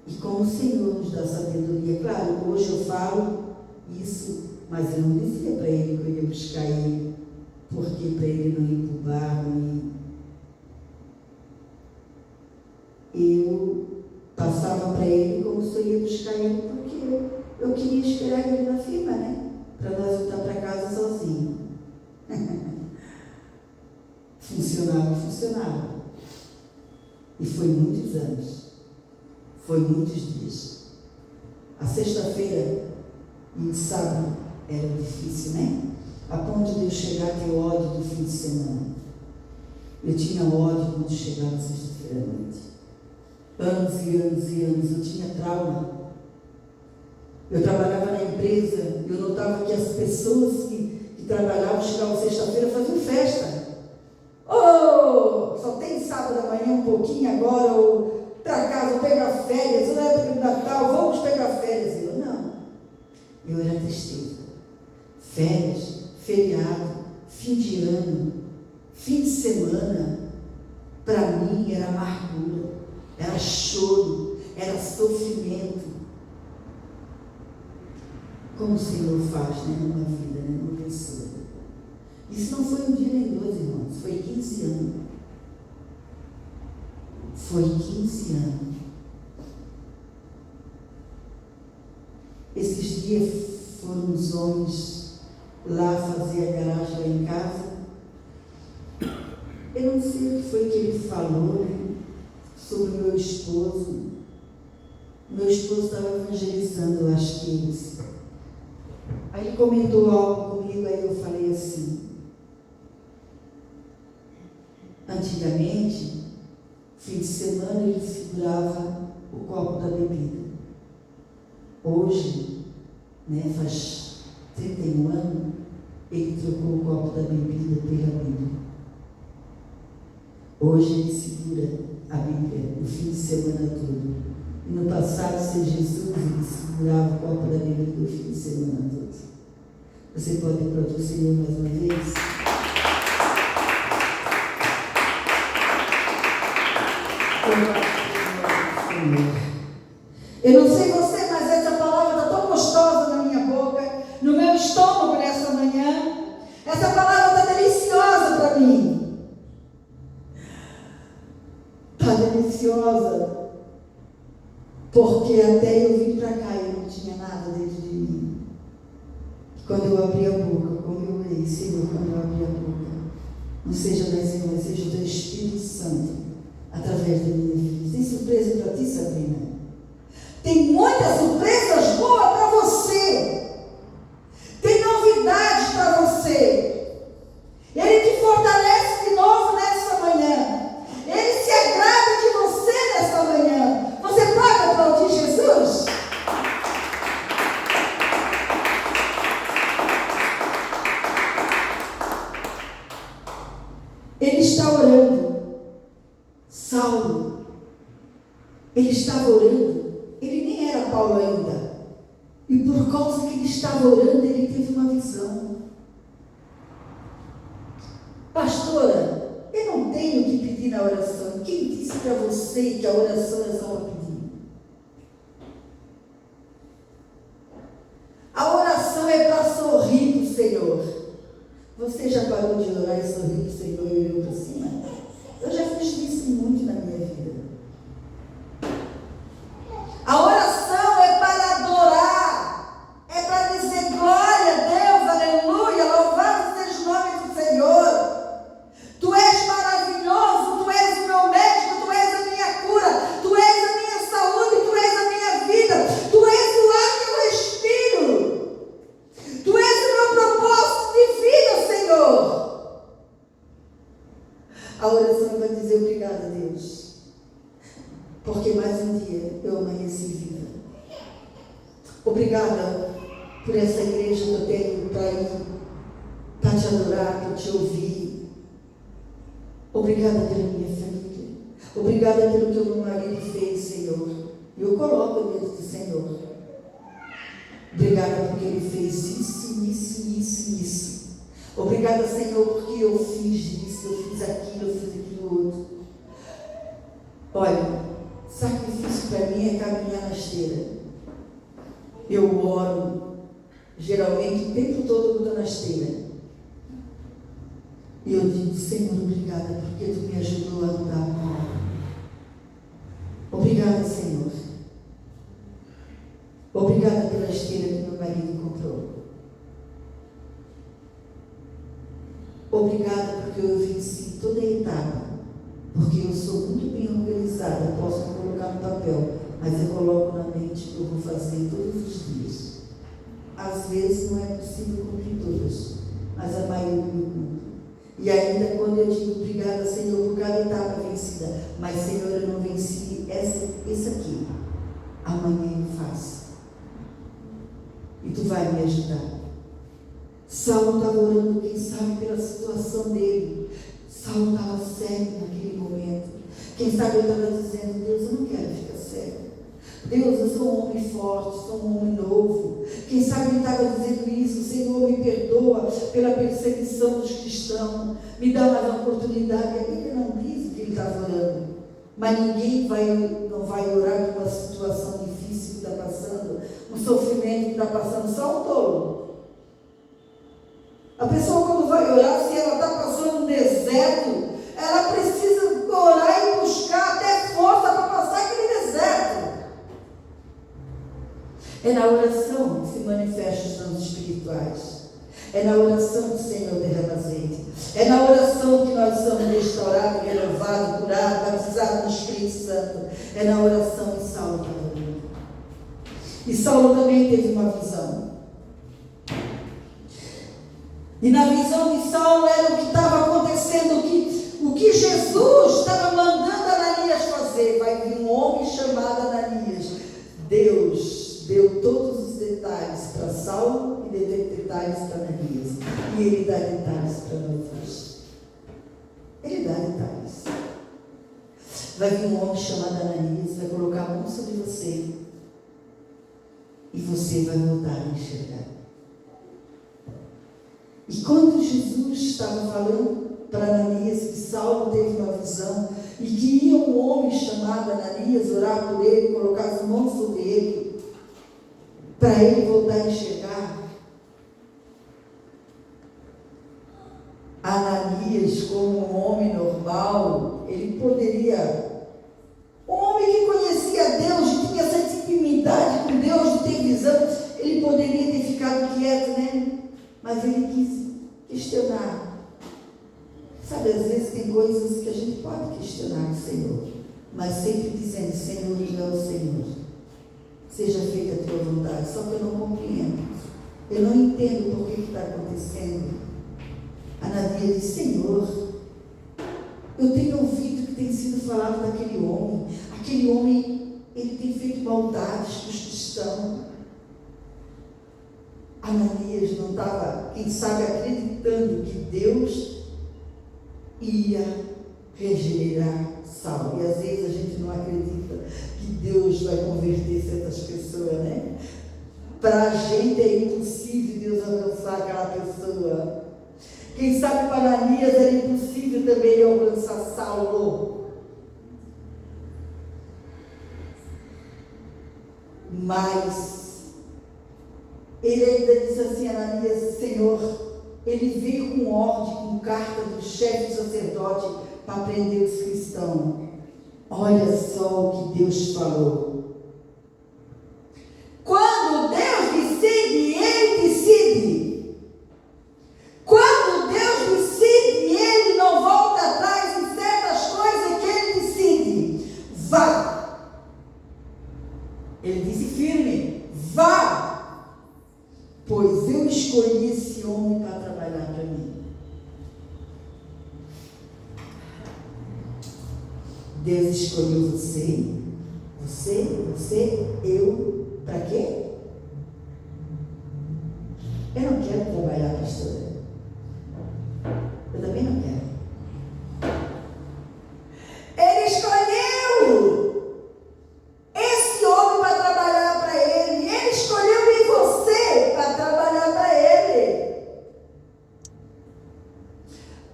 e como o Senhor nos dá sabedoria, claro, hoje eu falo isso, mas eu não dizia para ele que eu ia buscar ele, porque para ele não ir para o bar, eu passava para ele como se eu ia buscar ele, porque eu queria esperar ele na firma, né? Para nós voltar para casa sozinho. Funcionava. E foi muitos anos, foi muitos dias. A sexta-feira e o sábado era difícil, né? A ponto de eu chegar a ter ódio do fim de semana. Eu tinha ódio quando chegava sexta-feira à noite. Anos e anos e anos, eu tinha trauma. Eu trabalhava na empresa, eu notava que as pessoas que trabalhavam, chegavam sexta-feira, faziam festa. Só tem sábado da manhã um pouquinho agora, ou para casa, pegar férias, ou na época do Natal, vamos pegar férias. Eu não. Eu era tristeza. Férias, feriado, fim de ano, fim de semana, para mim era amargura, era choro, era sofrimento. Como o Senhor faz, né, numa vida, né, numa pessoa. Isso não foi um dia nem 2, irmãos, foi 15 anos. Foi 15 anos. Esses dias foram os homens lá fazer a garagem lá em casa. Eu não sei o que foi que ele falou, né, sobre o meu esposo. Meu esposo estava evangelizando, eu acho que isso. Aí ele comentou algo comigo, aí eu falei assim: antigamente, fim de semana, ele segurava o copo da bebida. Hoje, né, faz 31 anos, ele trocou o copo da bebida pela Bíblia. Hoje ele segura a Bíblia o fim de semana todo. E no passado, ser Jesus, ele segurava o copo da Bíblia do fim de semana todo. Você pode aplaudir o Senhor mais uma vez? Eu não sei você, mas essa palavra está tão gostosa na minha boca, no meu estômago nessa manhã. Essa palavra está deliciosa para mim. Está deliciosa. Porque até eu vim para cá e não tinha nada dentro de mim. Quando eu abri a boca, como eu orei, Senhor, quando eu abri a boca, não seja mais eu, mas seja o teu Espírito Santo, através da minha vida. Tem surpresa para ti, Sabrina? Tem muitas surpresas boas para você. Tem novidades para você. Ele te fortalece de novo nessa manhã. Ele se agrada de você nessa manhã. Você pode aplaudir Jesus? Ele está orando. Saulo, ele estava orando. Ele nem era Paulo ainda. E por causa que ele estava orando, ele teve uma visão. Pastora, eu não tenho que pedir na oração. Quem disse para você que a oração é só para pedir? A oração é para sorrir para o Senhor. Você já parou de orar e sorrir para o Senhor e olhou para cima? Eu já fiz isso muito na minha vida. A oração é para adorar, é para dizer glória a Deus, aleluia, louvado seja o nome do Senhor. Tu és maravilhoso, tu és o meu médico, tu és a minha cura, tu és a minha saúde, tu és a minha vida, tu és o ar que eu respiro, tu és o meu propósito de vida, Senhor. A oração vai dizer obrigada a Deus. Porque mais um dia eu amanheci viva. Obrigada por essa igreja que eu tenho para ir, para te adorar, para te ouvir. Obrigada pela minha família. Obrigada pelo que o meu marido fez, Senhor. E eu coloco dentro do Senhor. Obrigada porque ele fez isso. Obrigada, Senhor, porque eu fiz isso, eu fiz aquilo outro. Olha, sacrifício para mim é caminhar na esteira. Eu oro, geralmente o tempo todo eu estou na esteira. E eu digo, Senhor, obrigada, porque Tu me ajudou a andar com ela. Obrigada, Senhor. Obrigada pela esteira que meu marido comprou. Obrigada porque eu venci toda a etapa. Porque eu sou muito bem organizada, posso colocar no papel, mas eu coloco na mente que eu vou fazer todos os dias. Às vezes não é possível cumprir todas, mas a maioria eu cumpro. E ainda quando eu digo obrigada, Senhor, por cada etapa vencida, mas Senhor, eu não venci esse aqui, amanhã eu faço. E Tu vai me ajudar. Saulo estava orando, quem sabe, pela situação dele. Saulo estava cego naquele momento. Quem sabe eu estava dizendo, Deus, eu não quero ficar cego. Deus, eu sou um homem forte, sou um homem novo. Quem sabe ele estava dizendo isso, Senhor, me perdoa pela perseguição dos cristãos. Me dá mais uma oportunidade. A Bíblia não diz o que ele estava orando. Mas ninguém não vai orar por uma situação difícil que está passando, um sofrimento que está passando, só um tolo. A pessoa quando vai orar, se ela está passando um deserto, ela precisa orar e buscar até força para passar aquele deserto. É na oração que se manifestam os dons espirituais. É na oração que o Senhor derrama azeite. É na oração que nós somos restaurados, renovados, curados, batizados no Espírito Santo. É na oração que Saulo estava orando. E Saulo também teve uma visão. E na visão de Saulo era o que estava acontecendo, o que Jesus estava mandando Ananias fazer. Vai vir um homem chamado Ananias. Deus deu todos os detalhes para Saulo e dê detalhes para Ananias. E ele dá detalhes para nós hoje. Ele dá detalhes. Vai vir um homem chamado Ananias, vai colocar a mão sobre você. E você vai voltar a enxergar. E quando Jesus estava falando para Ananias que Saulo teve uma visão e que ia um homem chamado Ananias orar por ele, colocar as mãos sobre ele, para ele voltar a enxergar, Ananias, como um homem normal, ele poderia, um homem que conhecia Deus, que tinha essa intimidade com Deus, de ter visão, ele poderia ter ficado quieto, né? Mas ele quis questionar. Sabe, às vezes tem coisas que a gente pode questionar o Senhor, mas sempre dizendo: Senhor, é o Senhor. Seja feita a tua vontade. Só que eu não compreendo. Eu não entendo por que está acontecendo. Ananias disse: Senhor, eu tenho ouvido que tem sido falado daquele homem. Aquele homem, ele tem feito maldades para os cristãos. Ananias não estava, quem sabe, acreditando que Deus ia regenerar Saulo. E às vezes a gente não acredita que Deus vai converter certas pessoas, né? Para a gente é impossível Deus alcançar aquela pessoa. Quem sabe para Ananias era impossível também alcançar Saulo. Mas ele ainda disse assim: Ananias, Senhor, ele veio com ordem, com carta do chefe do sacerdote para prender os cristãos. Olha só o que Deus falou. Quando Deus decide, Ele decide. Quando Deus decide, Ele não volta atrás em certas coisas que Ele decide. Vá. Ele disse firme: vá. Pois eu escolhi esse homem para trabalhar para mim. Deus escolheu você, eu, para quê? Eu não quero trabalhar, pastora. Eu também não quero. Ele escolheu esse homem para trabalhar para ele. Ele escolheu em você para trabalhar para ele.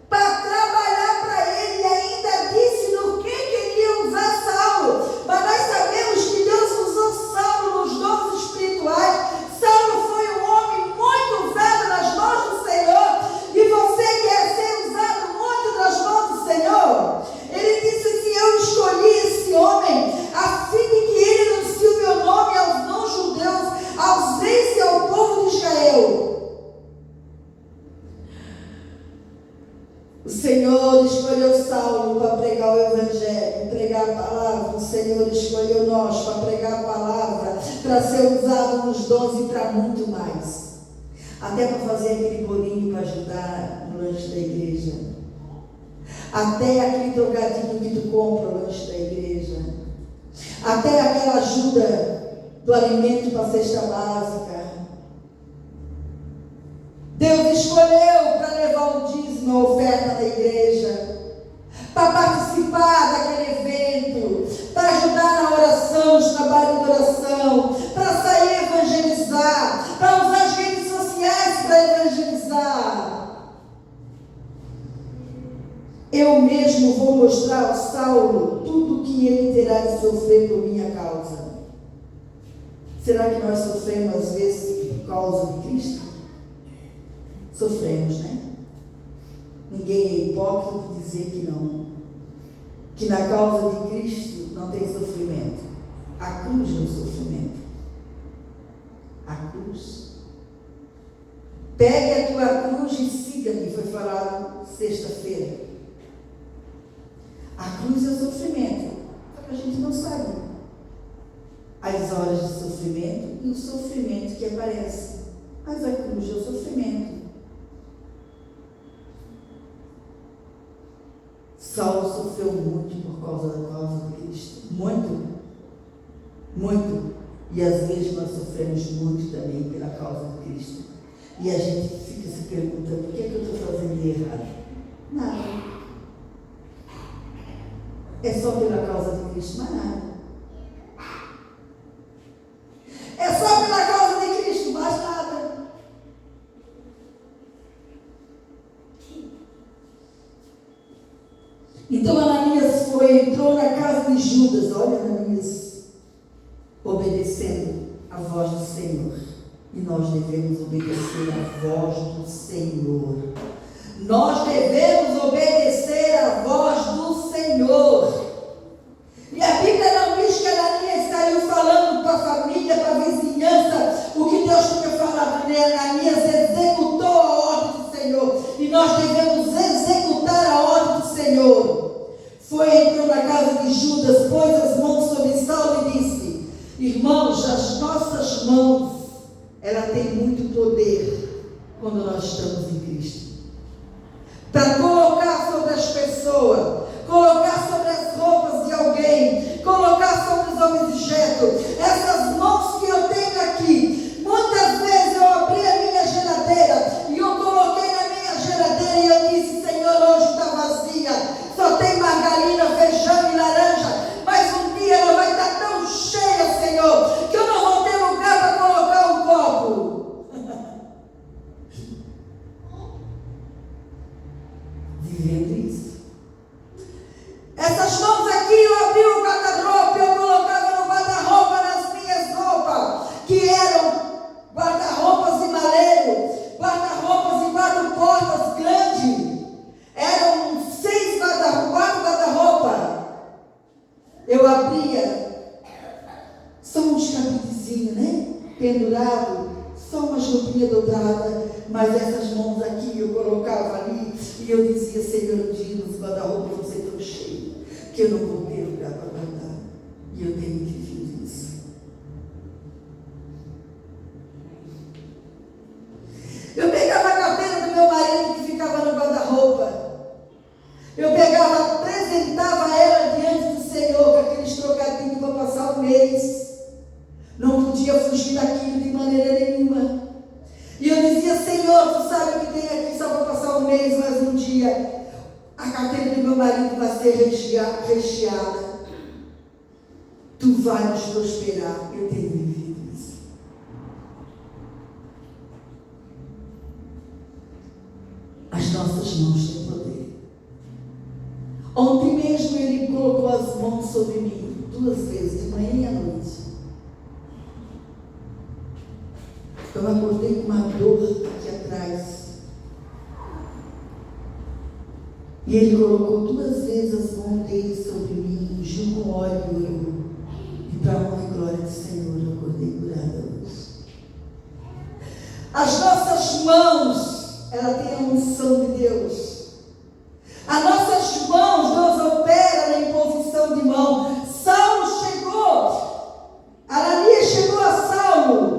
Para trabalhar para ele. E ainda disse no que ele ia usar Saulo. Mas nós sabemos que Deus usou Saulo nos dons espirituais. Saulo foi um homem muito usado nas mãos do Senhor. E você quer ser usado muito nas mãos do Senhor? Ele disse assim: eu escolhi esse homem a fim de que ele anuncie o meu nome aos não-judeus, aos reis e ao povo de Israel. O Senhor escolheu Saulo para pregar o Evangelho, pregar a palavra. O Senhor escolheu nós para pregar a palavra, para ser usado nos dons e para muito mais. Até para fazer aquele bolinho para ajudar no lanche da igreja. Até aquele trocadinho que tu compra no lanche da igreja. Até aquela ajuda do alimento para a cesta básica. Deus escolheu para levar o dízimo, a oferta da igreja, para participar daquele evento, para ajudar na oração, nos trabalhos de oração, para sair evangelizar, para usar as redes sociais para evangelizar. Eu mesmo vou mostrar ao Saulo tudo o que ele terá de sofrer por minha causa. Será que nós sofremos às vezes por causa de Cristo? Sofremos, né? Ninguém é hipócrita de dizer que não. Que na causa de Cristo não tem sofrimento. A cruz é o sofrimento. A cruz. Pegue a tua cruz e siga-me, foi falado sexta-feira. A cruz é o sofrimento. Só que a gente não sabe as horas de sofrimento e o sofrimento que aparece. Mas a cruz é o sofrimento. Saulo sofreu muito por causa da causa de Cristo. Muito. Muito. E às vezes nós sofremos muito também pela causa de Cristo. E a gente fica se perguntando, por que eu estou fazendo de errado? Nada. É só pela causa de Cristo, mais nada. É só pela causa de Cristo, mais nada. Então Ananias entrou na casa de Judas. Olha, Ananias, obedecendo a voz do Senhor. E nós devemos obedecer a voz do Senhor. Nós devemos obedecer a voz do Senhor. E a Bíblia não diz que Ananias saiu falando para a família, para a vizinhança, o que Deus tinha falado. Ananias executou a ordem do Senhor. E nós devemos executar a ordem do Senhor. Entrou na casa de Judas, pôs as mãos sobre Saulo e disse: irmãos, as nossas mãos, ela tem muito poder quando nós estamos em Cristo. Para colocar sobre as pessoas, colocar sobre as roupas de alguém, colocar sobre os objetos. Essas mãos que eu tenho aqui, muitas vezes eu abri a minha geladeira e eu coloquei na minha geladeira e eu disse: Senhor, hoje está vazia, só tem margarina, feijão e laranja, mas um dia ela vai estar tão cheia, Senhor, que eu não vou ter lugar para colocar um copo. Vivendo isso. Essas mãos aqui, eu abri o guarda-roupa, eu colocava no guarda-roupa nas minhas roupas, que eram guarda-roupas de maleiro, guarda-roupas e guarda-portas grandes. Eram 4 guarda-roupa. Eu abria só uns cabidezinhos, né? Pendurado, só umas roupinhas dobradas, mas essas mãos aqui eu colocava ali e eu dizia: Senhor, um dia os guarda-roupas vão ser tão cheios que eu não vou ter lugar para guardar. E eu tenho vivido isso. Eu pegava a carteira do meu marido que ficava no guarda-roupa. Eu pegava, apresentava ela diante do Senhor com aqueles trocadinhos para passar o mês. Não podia fugir daquilo de maneira nenhuma. E eu dizia: Senhor, tu sabe o que tem aqui só para passar um mês, mas um dia a carteira do meu marido vai ser recheada. Tu vai nos prosperar. Eu tenho vivido isso. As nossas mãos têm poder. Ontem mesmo ele colocou as mãos sobre mim 2 vezes, de manhã e à noite. Eu acordei com uma dor aqui atrás. E ele colocou 2 vezes as mãos dele sobre mim, ungiu com óleo. E para a honra e glória do Senhor, eu acordei curada hoje. As nossas mãos, ela tem a unção de Deus. As nossas mãos, Deus opera na imposição de mão. Saulo chegou, Ananias chegou a Saulo.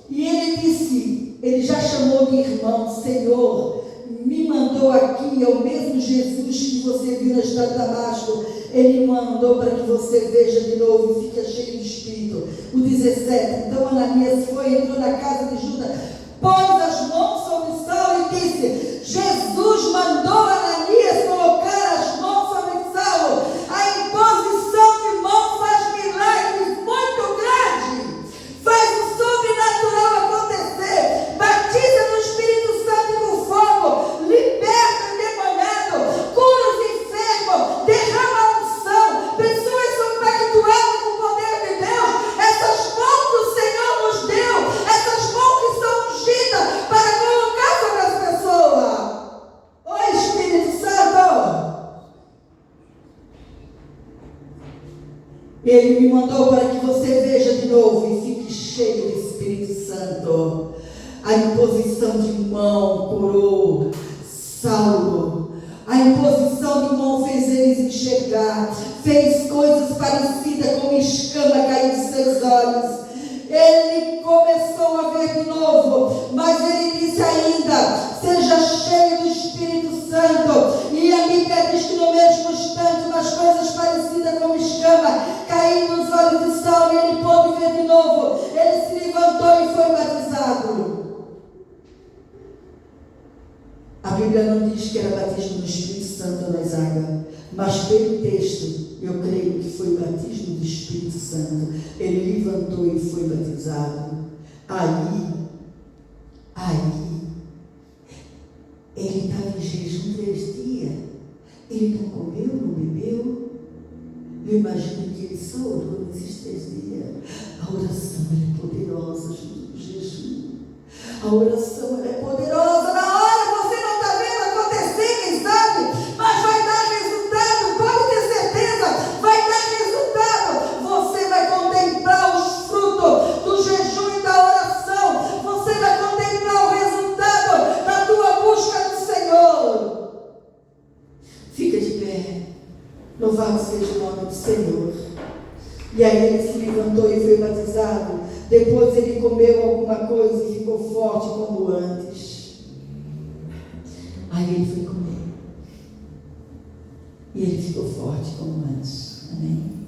E ele disse, ele já chamou de irmão: Senhor, me mandou aqui, é o mesmo Jesus que você viu na estrada de Damasco. Ele me mandou para que você veja de novo e fique cheio do Espírito. O 17, então Ananias entrou na casa de Judas, pôs as mãos sobre Saulo e disse: Jesus mandou Ananias colocar as mãos sobre Saulo. A imposição de mão faz milagres muito grandes. Faz o sobrenatural acontecer. Batiza no Espírito Santo e com fogo. Liberta o endemoniado. Cura os enfermos. Derrama a unção. Pessoas são pactuadas com o poder de Deus. Essas mãos que o Senhor nos deu. Essas mãos que são ungidas para colocar sobre as pessoas. Oi, Espírito Santo. Ele me mandou para que você veja de novo e fique cheio do Espírito Santo. A imposição de mão curou Saulo. A imposição de mão fez eles enxergar. Fez coisas parecidas com escama cair dos seus olhos. Ele começou a ver de novo, mas ele disse ainda: seja cheio do Espírito Santo. E a Bíblia diz que no mesmo instante umas coisas parecidas com escama caindo nos olhos de Saulo, e ele pôde ver de novo. A Bíblia não diz que era batismo do Espírito Santo nas águas, mas pelo texto, eu creio que foi batismo do Espírito Santo. Ele levantou e foi batizado. Aí, ele estava em jejum 3 dias. Ele não comeu, não bebeu. Eu imagino que ele só orou nesses 3 dias. A oração é poderosa junto com o jejum. A oração é poderosa. Na hora você não está vendo acontecer, quem sabe? Mas vai dar resultado. Pode ter certeza. Vai dar resultado. Você vai contemplar os frutos do jejum e da oração. Você vai contemplar o resultado da tua busca do Senhor. Fica de pé. Louvado seja o nome do Senhor. E aí ele se levantou e foi batizado. Depois ele comeu alguma coisa e ficou forte como antes. Aí ele foi comer. E ele ficou forte como antes. Amém?